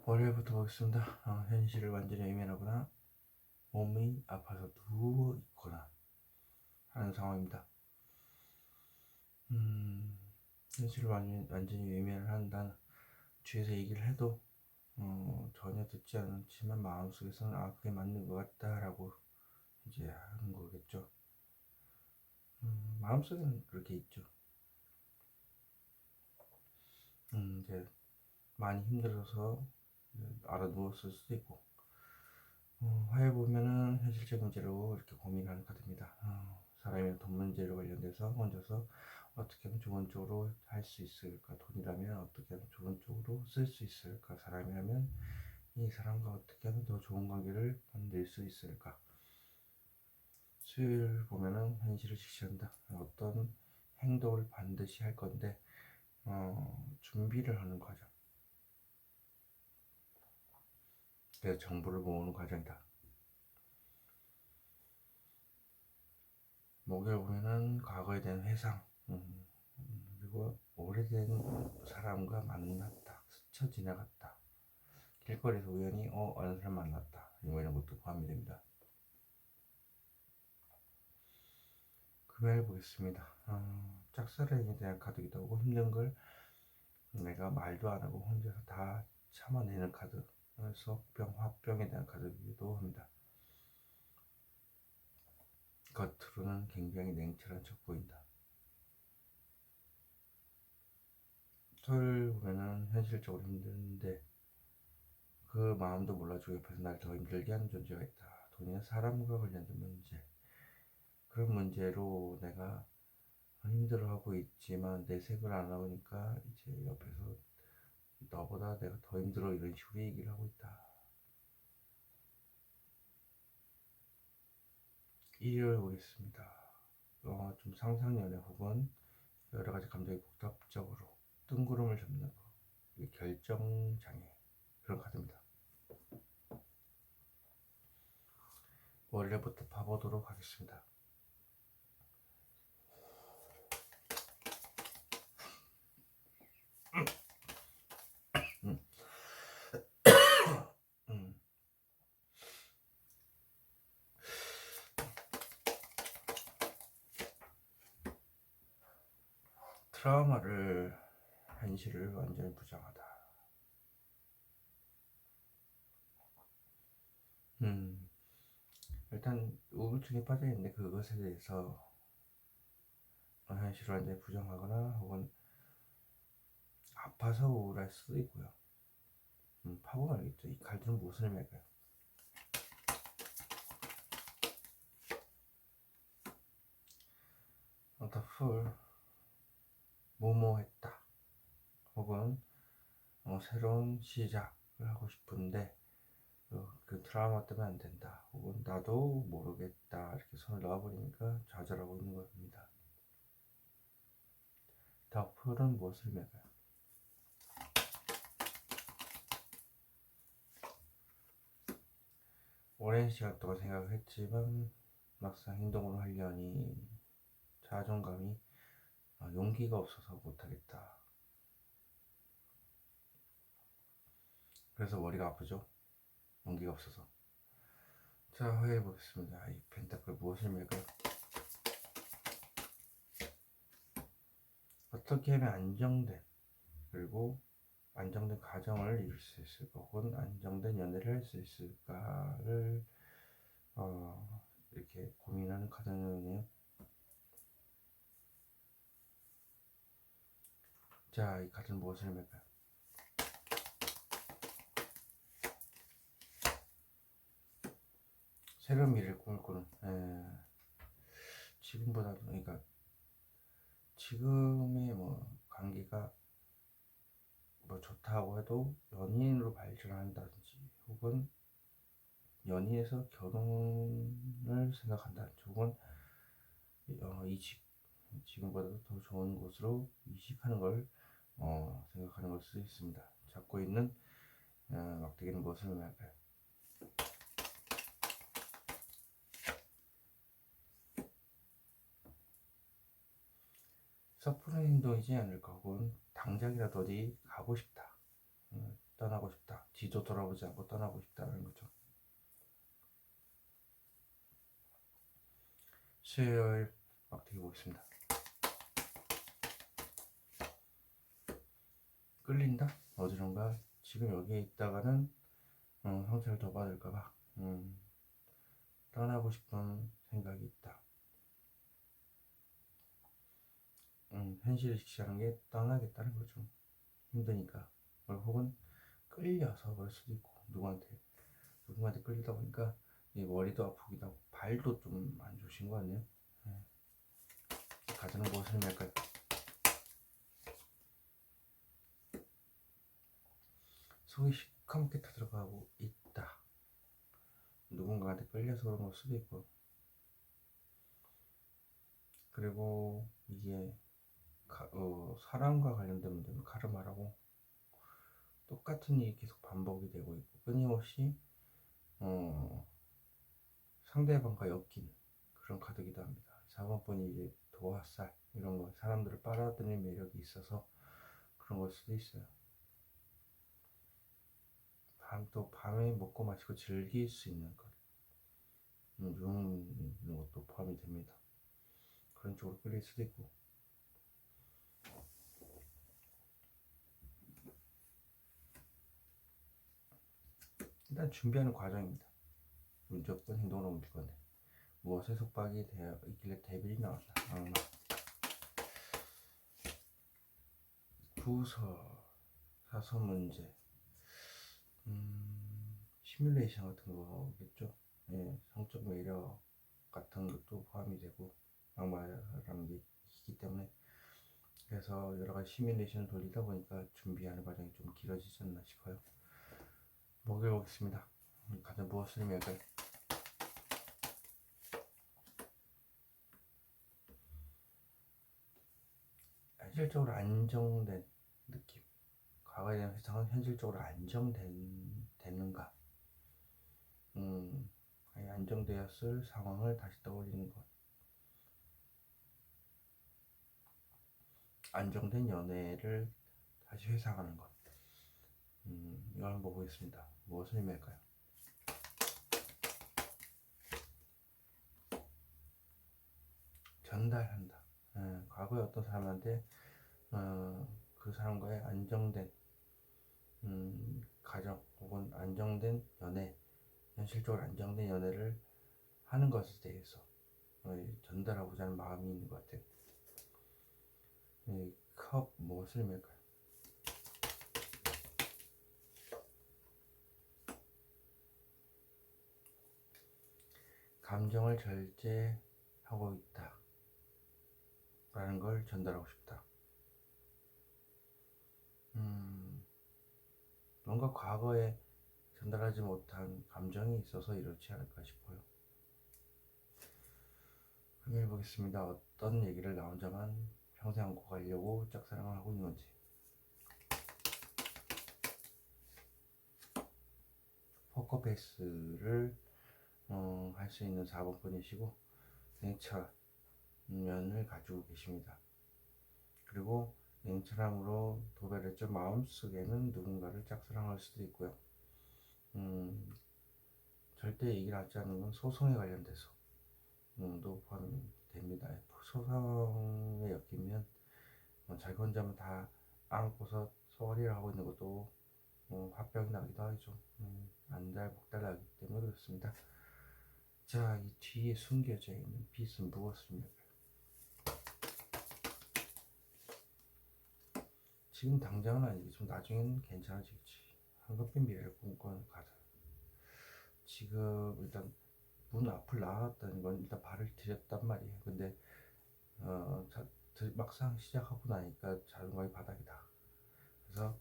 월요일부터 보겠습니다. 현실을 완전히 외면하거나 몸이 아파서 누워 있거나 하는 상황입니다. 현실을 완전히 외면을 한다는 주위에서 얘기를 해도 전혀 듣지 않지만 마음속에서는 그게 맞는 것 같다라고 이제 하는 거겠죠. 마음속에는 그렇게 있죠. 이제 많이 힘들어서 알아 누웠을 수도 있고, 화요일 보면은 현실적 문제로 이렇게 고민하는 카드입니다. 사람의 돈 문제로 관련돼서 혼자서 어떻게 하면 좋은 쪽으로 할 수 있을까? 돈이라면 어떻게 하면 좋은 쪽으로 쓸 수 있을까? 사람이라면 이 사람과 어떻게 하면 더 좋은 관계를 만들 수 있을까? 수요일 보면은 현실을 직시한다. 어떤 행동을 반드시 할 건데 준비를 하는 과정. 그래서 정보를 모으는 과정이다. 목요일 보면은 과거에 대한 회상, 그리고 오래된 사람과 만났다, 스쳐 지나갔다, 길거리에서 우연히 어느 사람 만났다, 이런 것도 포함이 됩니다. 금요일 보겠습니다. 짝사랑에 대한 카드기도 하고, 힘든 걸 내가 말도 안 하고 혼자서 다 참아내는 카드, 속병, 화병에 대한 카드이기도 합니다. 겉으로는 굉장히 냉철한 척 보인다. 토요일 보면은 현실적으로 힘든데 그 마음도 몰라주고 옆에서 날 더 힘들게 하는 존재가 있다. 돈이나 사람과 관련된 문제. 그런 문제로 내가 힘들어하고 있지만 내색을 안 하니까 이제 옆에서 너보다 내가 더 힘들어 이런 식으로 얘기를 하고 있다. 일요일 보겠습니다. 좀 상상연애 혹은 여러 가지 감정이 복합적으로 뜬구름을 잡는 거. 이게 결정장애. 그런 카드입니다. 월요일부터 봐보도록 하겠습니다. 음. 음. 트라우마를 현실을 완전히 부정하다. 일단 우울증에 빠져있는데 그것에 대해서 현실을 완전히 부정하거나 혹은 아파서 우울할 수도 있고요. 파보면 알겠죠. 이 칼들은 무슨 의미일까요? 더풀 뭐뭐했다 혹은 새로운 시작을 하고 싶은데 그 트라우마 때문에 안 된다 혹은 나도 모르겠다 이렇게 손을 놔버리니까 좌절하고 있는 겁니다. 더풀은 무엇을 의미할까요? 오랜 시간 동안 생각을 했지만 막상 행동으로 하려니 자존감이 용기가 없어서 못하겠다. 그래서 머리가 아프죠. 용기가 없어서. 자, 화해해 보겠습니다. 이 펜타클 무엇을 의미할까요? 어떻게 하면 안정된 그리고 안정된 가정을 이룰 수 있을까 혹은 안정된 연애를 할 수 있을까를 이렇게 고민하는 카드네요. 자, 이 카드는 무엇을 의미할까요? 새로운 미래를 꿈을 꾸는 지금보다 그러니까 지금의 관계가 좋다고 해도 연인으로 발전한다든지 혹은 연인에서 결혼을 생각한다든지 혹은 지금보다도 더 좋은 곳으로 이직하는 걸 생각하는 걸 수 있습니다. 잡고 있는 막대기는 무엇을 의미할까요? 섣부른 행동이지 않을까 혹은 당장이라도 어디 가고 싶다, 떠나고 싶다, 뒤도 돌아보지 않고 떠나고 싶다는 거죠. 수요일 막대기 보겠습니다. 끌린다? 어디론가 지금 여기에 있다가는 상처를 더 받을까봐 떠나고 싶은 생각이 있다. 현실을 직시하는 게 떠나겠다는 거죠. 힘드니까. 혹은 끌려서 그럴 수도 있고 누군가한테 끌리다 보니까 머리도 아프기도 하고 발도 좀 안 좋으신 것 같네요. 가자는 무엇을 의미할까요? 속이 시커멓게 타들어가고 있다. 누군가한테 끌려서 그런 걸 수도 있고 그리고 이게 사람과 관련된 문제는 카르마라고 똑같은 일이 계속 반복이 되고 있고 끊임없이 상대방과 엮인 그런 카드기도 합니다. 4번분이 이제 도화살 이런 거 사람들을 빨아들이는 매력이 있어서 그런 걸 수도 있어요. 또 밤에 먹고 마시고 즐길 수 있는 것 이런 것도 포함이 됩니다. 그런 쪽으로 끌릴 수도 있고 일단 준비하는 과정입니다. 무조건 행동으로 옮길 건데 무엇에 속박이 되어 있길래 데빌이 나왔다. 부서 사서 문제 시뮬레이션 같은 거겠죠. 예, 성적 매력 같은 것도 포함이 되고 막말하는 게 있기 때문에 그래서 여러 가지 시뮬레이션을 돌리다 보니까 준비하는 과정이 좀 길어지지 않나 싶어요. 먹여보겠습니다. 가장 무엇을 의미할까요? 현실적으로 안정된 느낌. 과거에 대한 회상은 현실적으로 안정되는가? 안정되었을 상황을 다시 떠올리는 것. 안정된 연애를 다시 회상하는 것. 이걸 한번 보겠습니다. 무엇을 의미할까요? 전달한다. 과거에 어떤 사람한테 그 사람과의 안정된 가정 혹은 안정된 연애, 현실적으로 안정된 연애를 하는 것에 대해서 전달하고자 하는 마음이 있는 것 같아요. 컵 무엇을 의미할까요? 감정을 절제하고 있다 라는 걸 전달하고 싶다. 뭔가 과거에 전달하지 못한 감정이 있어서 이렇지 않을까 싶어요. 그럼 해보겠습니다. 어떤 얘기를 나 혼자만 평생 안고 가려고 짝사랑을 하고 있는 건지. 포커페이스를 할 수 있는 4번 분이시고 냉철면을 가지고 계십니다. 그리고 냉철함으로 도배했죠. 마음속에는 누군가를 짝사랑할 수도 있고요. 절대 얘기를 하지 않는 건 소송에 관련돼서 도 포함됩니다. 소송에 엮이면 자기 혼자만 다 안고서 소홀히를 하고 있는 것도 화병이 나기도 하죠. 안달복달 나기 때문에 그렇습니다. 자, 이 뒤에 숨겨져 있는 빛은 무엇입니까? 지금 당장은 아니겠지만 나중에는 괜찮아지겠지. 황급히 미래를 꿈꾸는 가사. 지금 일단 문 앞을 나왔다는 건 일단 발을 들였단 말이에요. 근데 막상 시작하고 나니까 자존감이 바닥이다. 그래서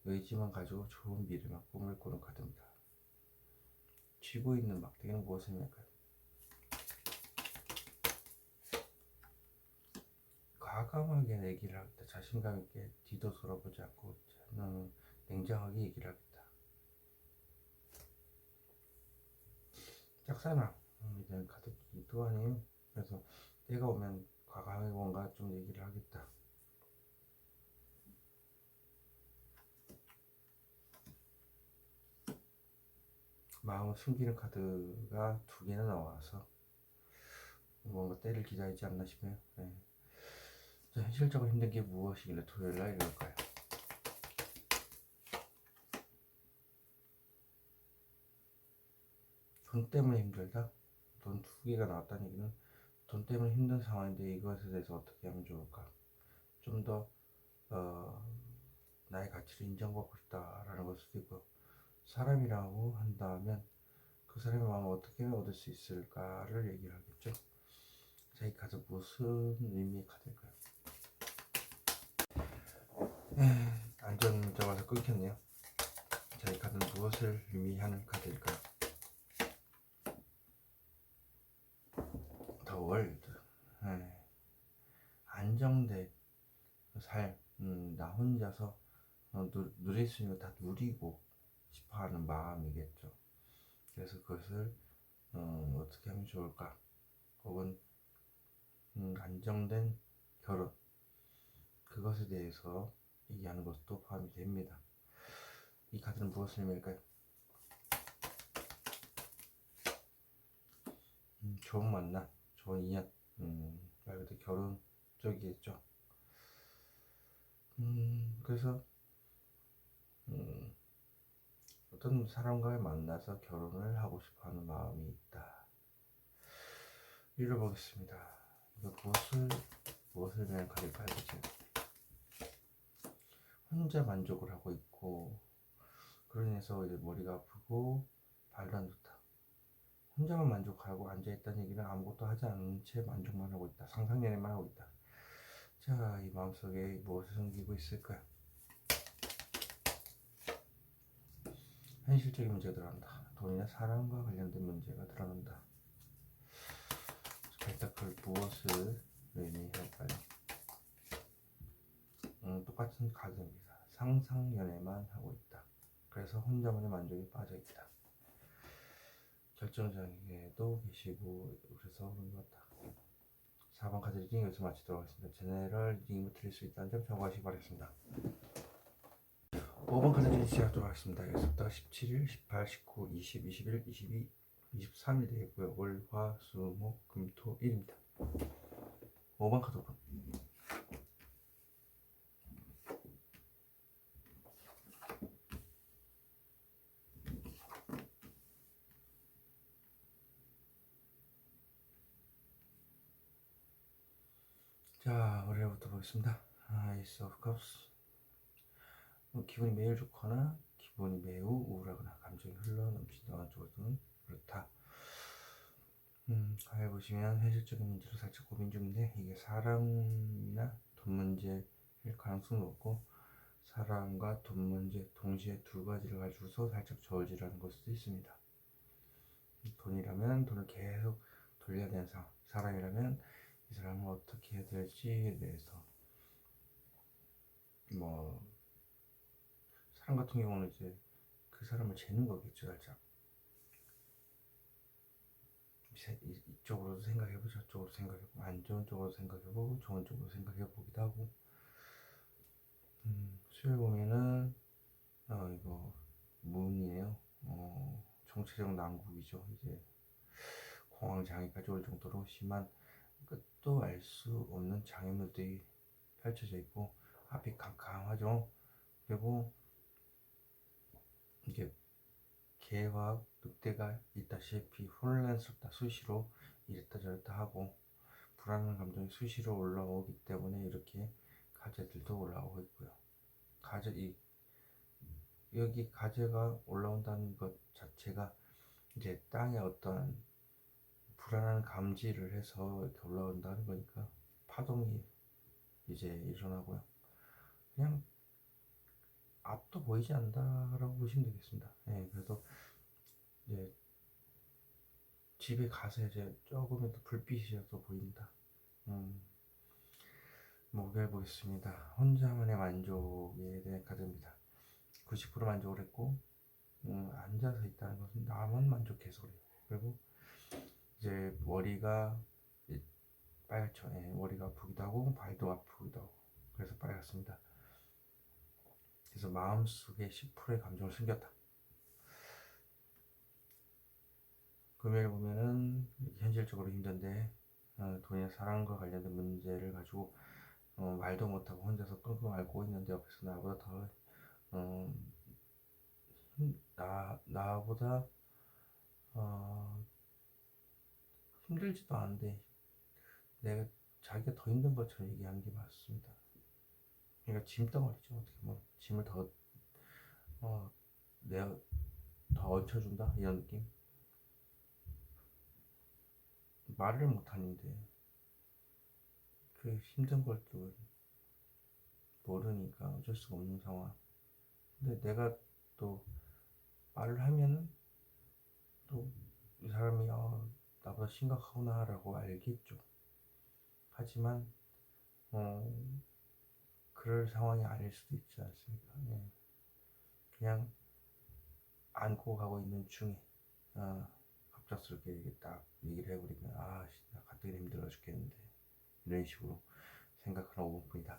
의지만 가지고 좋은 미래만 꿈을 꾸는 카드입니다. 쥐고 있는 막대기는 무엇을 의미할까요? 과감하게 얘기를 하겠다. 자신감 있게 뒤도 돌아보지 않고 냉정하게 얘기를 하겠다. 짝사랑 이런 카드기도 아니에요. 그래서 때가 오면 과감하게 뭔가 좀 얘기를 하겠다. 마음을 숨기는 카드가 두 개나 나와서 뭔가 때를 기다리지 않나 싶네요. 네. 자, 현실적으로 힘든 게 무엇이길래 토요일날 이럴까요? 돈 때문에 힘들다? 돈 두 개가 나왔다는 얘기는 돈 때문에 힘든 상황인데 이것에 대해서 어떻게 하면 좋을까? 좀 더 나의 가치를 인정받고 싶다라는 걸 수도 있고 사람이라고 한다면 그 사람의 마음을 어떻게 얻을 수 있을까를 얘기를 하겠죠. 자, 이 카드 무슨 의미의 카드일까요? 안전 잡아서 끊겼네요. 자, 이 카드는 무엇을 의미하는 카드일까요? 더 월드. 안정된 나 혼자서 누릴 수 있는 거 다 누리고 싶어하는 마음이겠죠. 그래서 그것을 어떻게 하면 좋을까? 혹은 안정된 결혼, 그것에 대해서 얘기하는 것도 포함이 됩니다. 이 카드는 무엇을 의미할까요? 좋은 만남, 좋은 인연, 말 그대로 결혼 쪽이겠죠. 그래서 어떤 사람과 만나서 결혼을 하고 싶어하는 마음이 있다. 읽어보겠습니다. 이거 무엇을 위한 카드일까요? 혼자 만족을 하고 있고, 그로 인해서 이제 머리가 아프고 발도 안 좋다. 혼자만 만족하고 앉아있다는 얘기는 아무것도 하지 않은 채 만족만 하고 있다. 상상연애만 하고 있다. 자, 이 마음속에 무엇을 숨기고 있을까요? 현실적인 문제가 드러난다. 돈이나 사랑과 관련된 문제가 드러난다. 펜타클 무엇을 의미할까요? 똑같은 카드입니다. 상상연애만 하고 있다. 그래서 혼자만의 만족에 빠져있다. 결정장애도 계시고 그래서 그런 것 같다. 4번 카드 리딩 여기서 마치도록 하겠습니다. 제네럴 리딩으로 드릴 수 있다는 점 참고하시기 바라겠습니다. 5번 카드 리딩 시작하도록 하겠습니다. 여기서부터 17일, 18, 19, 20, 21, 22, 23일 되겠고요. 월, 화, 수, 목, 금, 토, 일입니다. 5번 카드 오픈. 자, 월요일부터 보겠습니다. 에이스 오브 컵스. 기분이 매일 좋거나 기분이 매우 우울하거나 감정이 흘러 넘친다는 쪽으로는 그렇다. 가해 보시면 현실적인 문제로 살짝 고민 중인데 이게 사람이나 돈 문제일 가능성이 높고, 사람과 돈 문제 동시에 두 가지를 가지고서 살짝 저울질하는 걸 수도 있습니다. 돈이라면 돈을 계속 돌려야 되는 상황, 사람이라면 이 사람을 어떻게 해야 될지에 대해서, 뭐 사람 같은 경우는 이제 그 사람을 재는 거겠죠. 살짝 이쪽으로도 생각해보고 저쪽으로 생각해보고 안 좋은 쪽으로 생각해보고 좋은 쪽으로 생각해보기도 하고. 수요일 보면은 이거 문이에요. 정체적 난국이죠. 이제 공황 장애까지 올 정도로 심한 끝도 알 수 없는 장애물들이 펼쳐져 있고 앞이 캄캄하죠. 그리고 이게 개와 늑대가 있다시피 혼란스럽다. 수시로 이랬다 저랬다 하고 불안한 감정이 수시로 올라오기 때문에 이렇게 가재들도 올라오고 있고요. 여기 가재가 올라온다는 것 자체가 이제 땅에 어떤 불안한 감지를 해서 이렇게 올라온다는 거니까 파동이 이제 일어나고요. 그냥 앞도 보이지 않는다라고 보시면 되겠습니다. 그래도 이제 집에 가서 이제 조금이라도 불빛이라도 보인다. 목요일 보겠습니다. 혼자만의 만족에 대한 카드입니다. 90% 만족을 했고, 앉아서 있다는 것은 나만 만족해서 그래요. 그리고 이제 머리가 빨갛죠. 머리가 아프기도 하고 발도 아프기도 하고 그래서 빨갛습니다. 그래서 마음속에 10%의 감정을 숨겼다. 금요일 보면은 현실적으로 힘든데 돈이나 사랑과 관련된 문제를 가지고 말도 못하고 혼자서 끙끙 앓고 있는데 옆에서 나보다 더 나보다 힘들지도 않은데 내가 자기가 더 힘든 것처럼 얘기하는 게 맞습니다. 그러니까 짐덩어리죠. 어떻게 보면 짐을 내가 더 얹혀준다 이런 느낌. 말을 못하는데 그 힘든 걸 또 모르니까 어쩔 수가 없는 상황. 근데 내가 또 말을 하면은 또 이 사람이 나보다 심각하구나라고 알겠죠. 하지만 그럴 상황이 아닐 수도 있지 않습니까? 예. 그냥 안고 가고 있는 중에 갑작스럽게 이게 딱 얘기를 해버리면 나 가뜩이나 힘들어 죽겠는데 이런 식으로 생각하는 5분뿐이다.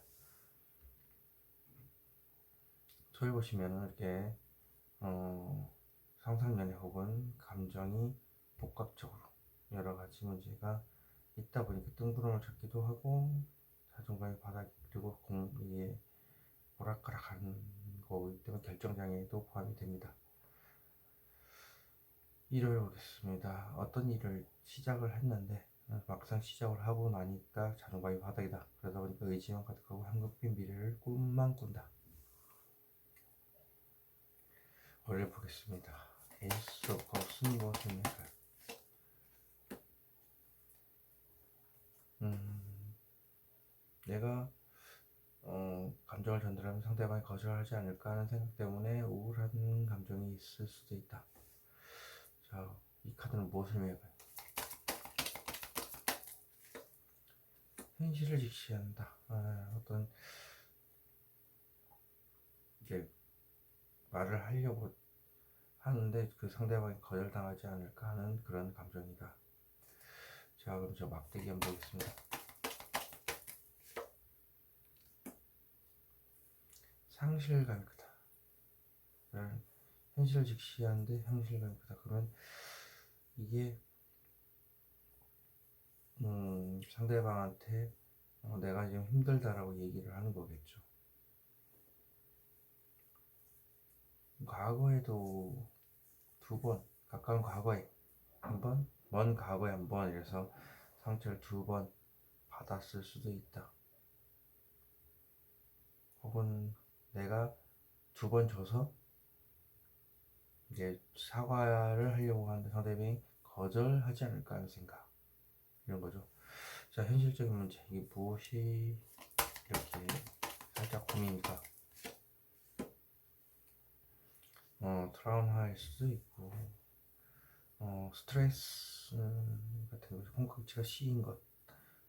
저희 보시면은 이렇게 상상연애 혹은 감정이 복합적으로 여러 가지 문제가 있다 보니까 뜬구름을 찾기도 하고 자존감이 바닥 그리고 이게 오락가락하는 거기 때문에 결정장애도 포함이 됩니다. 일을 보겠습니다. 어떤 일을 시작을 했는데 막상 시작을 하고 나니까 자존감이 바닥이다. 그러다 보니까 의지만 가득하고 황급히 미래를 꿈만 꾼다. 월요일 보겠습니다. 에이스 오브 컵스는 무엇입니까? 내가 감정을 전달하면 상대방이 거절하지 않을까 하는 생각 때문에 우울한 감정이 있을 수도 있다. 자, 이 카드는 무엇을 의미할까요? 현실을 직시한다. 어떤 이제 말을 하려고 하는데 그 상대방이 거절당하지 않을까 하는 그런 감정이다. 자, 그럼 저 막대기 한번 보겠습니다. 상실감이 크다. 현실을 직시하는데 상실감이 크다. 그러면 이게 상대방한테 내가 지금 힘들다라고 얘기를 하는 거겠죠. 과거에도 2번, 가까운 과거에 한 번, 먼 과거에 한 번 이래서 상처를 2번 받았을 수도 있다. 혹은 내가 2번 줘서 이제 사과를 하려고 하는데 상대방이 거절하지 않을까 하는 생각, 이런 거죠. 자, 현실적인 문제, 이게 무엇이 이렇게 살짝 고민이니까 트라우마일 수도 있고 스트레스 같은 것이 콩깍지가 씌인 것,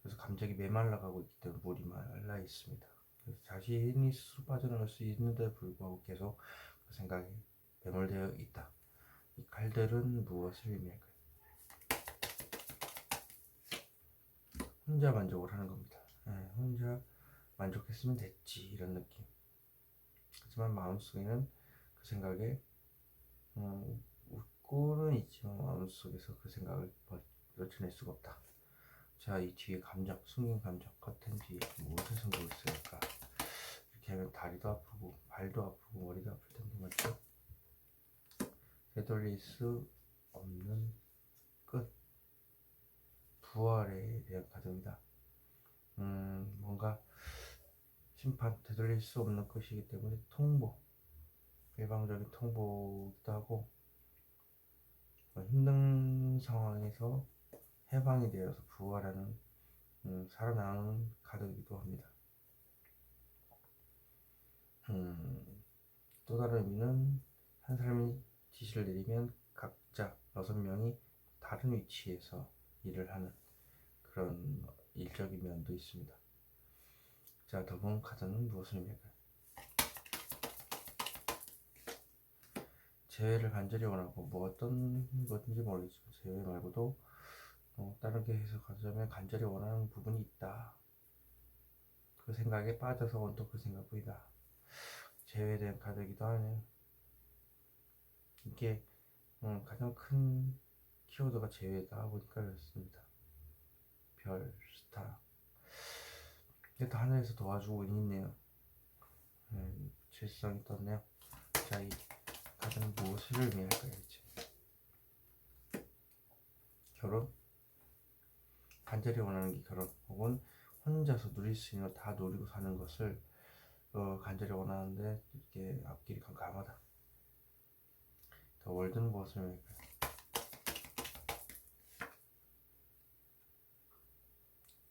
그래서 감정이 메말라가고 있기 때문에 물이 말라 있습니다. 그래서 자신이 스스로 빠져나갈 수 있는데 불구하고 계속 그 생각이 매몰되어 있다. 이 칼들은 무엇을 의미할까요? 혼자 만족을 하는 겁니다. 혼자 만족했으면 됐지 이런 느낌. 하지만 마음속에는 그 생각에 웃고는 있지만 마음속에서 그 생각을 떨쳐낼 수가 없다. 자, 이 뒤에 감정, 숨긴 감정, 커튼 뒤에 무엇을 숨기고 있을까? 이렇게 하면 다리도 아프고 발도 아프고 머리도 아플 텐데 맞죠? 되돌릴 수 없는 끝, 부활에 대한 카드입니다. 뭔가 심판, 되돌릴 수 없는 것이기 때문에 통보, 일방적인 통보기도 하고 힘든 상황에서 해방이 되어서 부활하는 살아나는 카드이기도 합니다. 또 다른 의미는 한 사람이 지시를 내리면 각자 6명이 다른 위치에서 일을 하는 그런 일적인 면도 있습니다. 자, 더 본 카드는 무엇을 의미할까요? 재회를 간절히 원하고 뭐 어떤 것인지 모르겠지만 재회 말고도 다른 게 해석하자면 간절히 원하는 부분이 있다. 그 생각에 빠져서 온 또 그 생각뿐이다. 재회에 대한 카드이기도 하네요. 이게 가장 큰 키워드가 재회다 보니까 그렇습니다. 별, 스타. 이게 하늘에서 도와주고 있네요. 질성이 떴네요. 자, 이 카드는 무엇을 의미할까요? 결혼? 간절히 원하는 게 결혼, 혹은 혼자서 누릴 수 있는 거 다 누리고 사는 것을 간절히 원하는데 이렇게 앞길이 깜깜하다. 더 월드는 무엇을 의미할까요?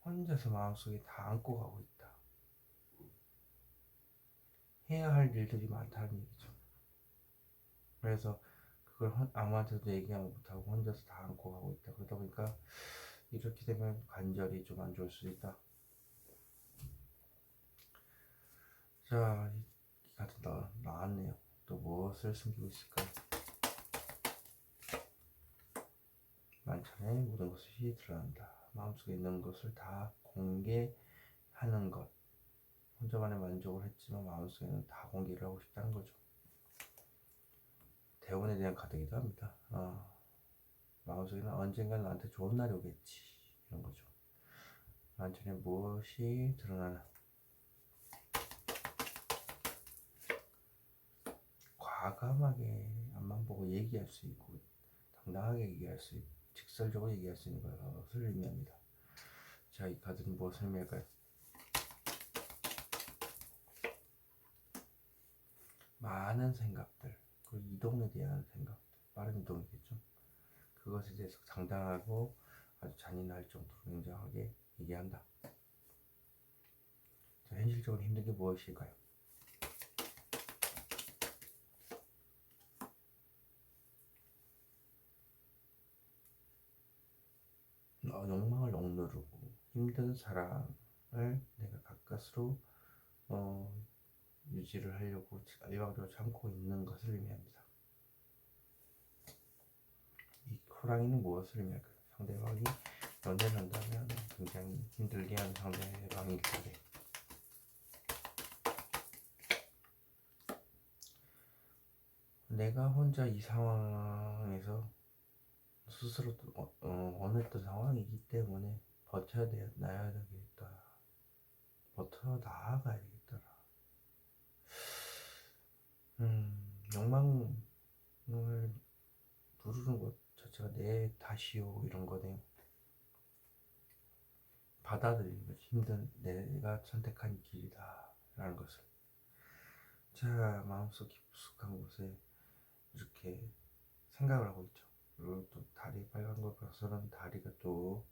혼자서 마음속에 다 안고 가고 있다. 해야 할 일들이 많다는 얘기죠. 그래서 그걸 아무한테도 얘기하지 못하고 혼자서 다 안고 가고 있다. 그러다 보니까 이렇게 되면 관절이 좀 안 좋을 수 있다. 자, 이 카드 나왔네요. 또 무엇을 숨기고 있을까요? 만찬에 모든 것이 드러난다. 마음속에 있는 것을 다 공개하는 것. 혼자만의 만족을 했지만 마음속에는 다 공개를 하고 싶다는 거죠. 대원에 대한 카드이기도 합니다. 마음속에는 언젠가 나한테 좋은 날이 오겠지, 이런 거죠. 만찬에 무엇이 드러나나. 과감하게 앞만 보고 얘기할 수 있고 당당하게 얘기할 수 있고 직설적으로 얘기할 수 있는 것을 의미합니다. 자, 이 카드는 무엇을 의미할까요? 많은 생각들, 그리고 이동에 대한 생각들, 빠른 이동이겠죠. 그것에 대해서 당당하고 아주 잔인할 정도로 굉장하게 얘기한다. 자, 현실적으로 힘든 게 무엇일까요? 욕망을 억누르고 힘든 사랑을 내가 가까스로 유지를 하려고 일방적으로 참고 있는 것을 의미합니다. 이 호랑이는 무엇을 의미할까요? 상대방이 연애를 한다면 굉장히 힘들게 하는 상대방이기 때문에 내가 혼자 이 상황에서 스스로 원했던 상황이기 때문에 버텨나야 되겠다. 버텨 나아가야 되겠더라. 욕망을 누르는 것 자체가 내 탓이요 이런 거네요. 받아들이는 것이 힘든 내가 선택한 길이다 라는 것을. 자, 마음속 깊숙한 곳에 이렇게 생각을 하고 있죠. 그리고 또 다리 빨간 걸 봐서는 다리가 또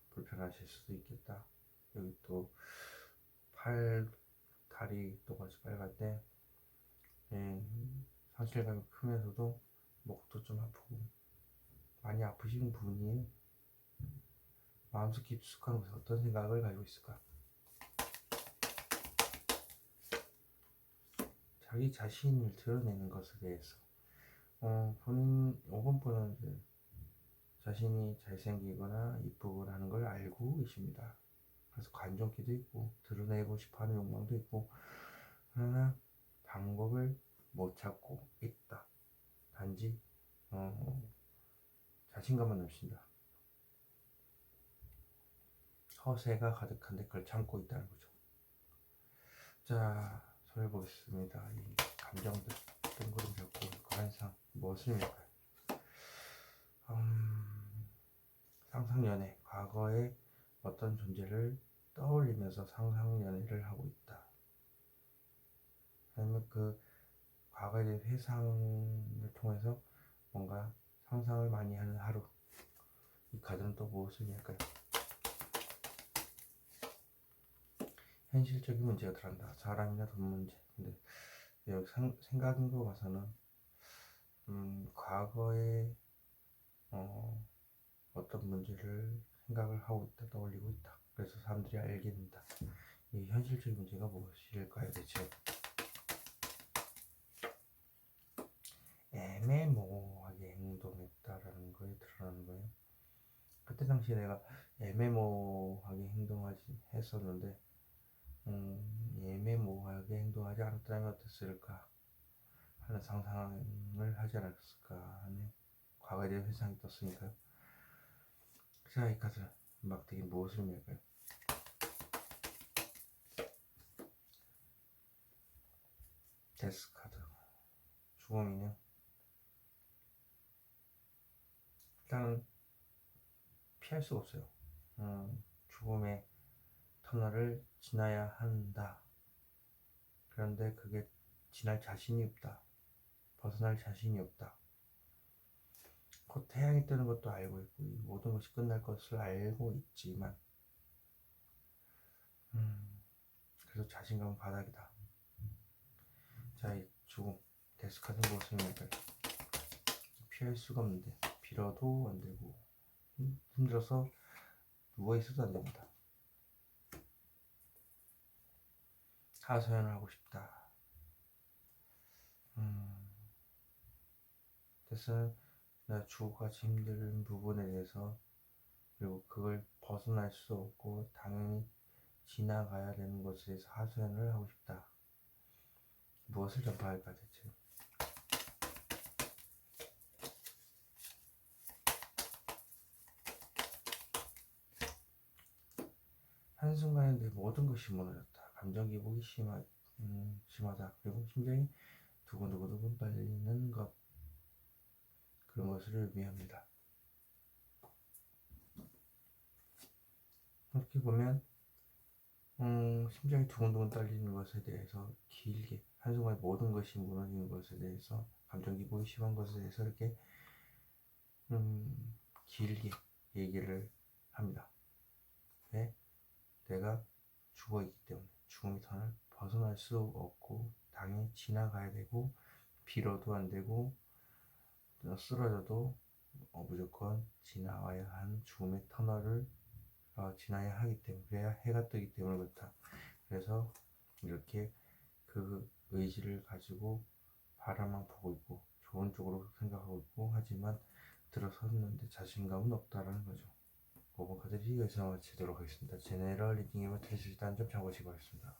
불편하실 수도 있겠다. 여기 또 다리 또 같이 빨간데 상실감이 크면서도 목도 좀 아프고 많이 아프신 분이 마음속 깊숙한 곳에 어떤 생각을 가지고 있을까? 자기 자신을 드러내는 것에 대해서 본인 5번분은 자신이 잘생기거나 이쁘거나 하는 걸 알고 계십니다. 그래서 관종기도 있고 드러내고 싶어하는 욕망도 있고 그러나 방법을 못 찾고 있다. 단지 자신감만 넘친다. 허세가 가득한데 그걸 참고 있다는 거죠. 자, 소리 보겠습니다. 이 감정들 뜬구름 잡고 그 환상 무엇을 의미할까요? 상상연애, 과거의 어떤 존재를 떠올리면서 상상연애를 하고 있다. 아니면 그 과거에 대한 회상을 통해서 뭔가 상상을 많이 하는 하루. 이 카드는 또 무엇을 의미할까요? 현실적인 문제가 들어간다. 사람이나 돈 문제. 근데 여기 생각인 거 봐서는 과거에 어떤 문제를 생각을 하고 있다, 떠올리고 있다. 그래서 사람들이 알게 된다. 이 현실적인 문제가 무엇일까요, 대체? 애매모호하게 행동했다라는 거에 드러나는 거예요. 그때 당시에 내가 애매모호하게 했었는데 애매모호하게 행동하지 않았다면 어땠을까 하는 상상을 하지 않았을까 하는 과거에 대한 회상이 떴으니까요. 자, 이 카드 막대기 무엇을 의미할까요? 데스 카드 죽음이네요. 일단은 피할 수가 없어요. 죽음의 터널을 지나야 한다. 그런데 그게 지날 자신이 없다. 벗어날 자신이 없다. 곧 태양이 뜨는 것도 알고 있고 이 모든 것이 끝날 것을 알고 있지만 그래서 자신감은 바닥이다. 자, 이 죽음 데스카드 무엇을 의미할까요? 피할 수가 없는데 빌어도 안 되고 힘들어서 누워있어도 안 됩니다. 하소연을 하고 싶다. 그래서 내가 죽어가지 힘든 부분에 대해서, 그리고 그걸 벗어날 수 없고 당연히 지나가야 되는 것에 대해서 하소연을 하고 싶다. 무엇을 전파할까 대체? 한순간에 내 모든 것이 무너졌다. 감정 기복이 심하다. 그리고 심장이 두근두근 떨리는 것, 그런 것을 의미합니다. 이렇게 보면 심장이 두근두근 떨리는 것에 대해서 길게, 한순간에 모든 것이 무너지는 것에 대해서, 감정 기복이 심한 것에 대해서 이렇게 길게 얘기를 합니다. 왜? 내가 죽어있기 때문에, 죽음의 터널 벗어날 수 없고 당연히 지나가야 되고, 빌어도 안 되고 쓰러져도 무조건 지나와야 한 죽음의 터널을 지나야 하기 때문에, 그래야 해가 뜨기 때문에 그렇다. 그래서 이렇게 그 의지를 가지고 바라만 보고 있고 좋은 쪽으로 생각하고 있고, 하지만 들어섰는데 자신감은 없다라는 거죠. 5번 카드를 여기서 마치도록 하겠습니다. 제네럴 리딩에 들으실 때 한 점 참고하시기 바랍니다.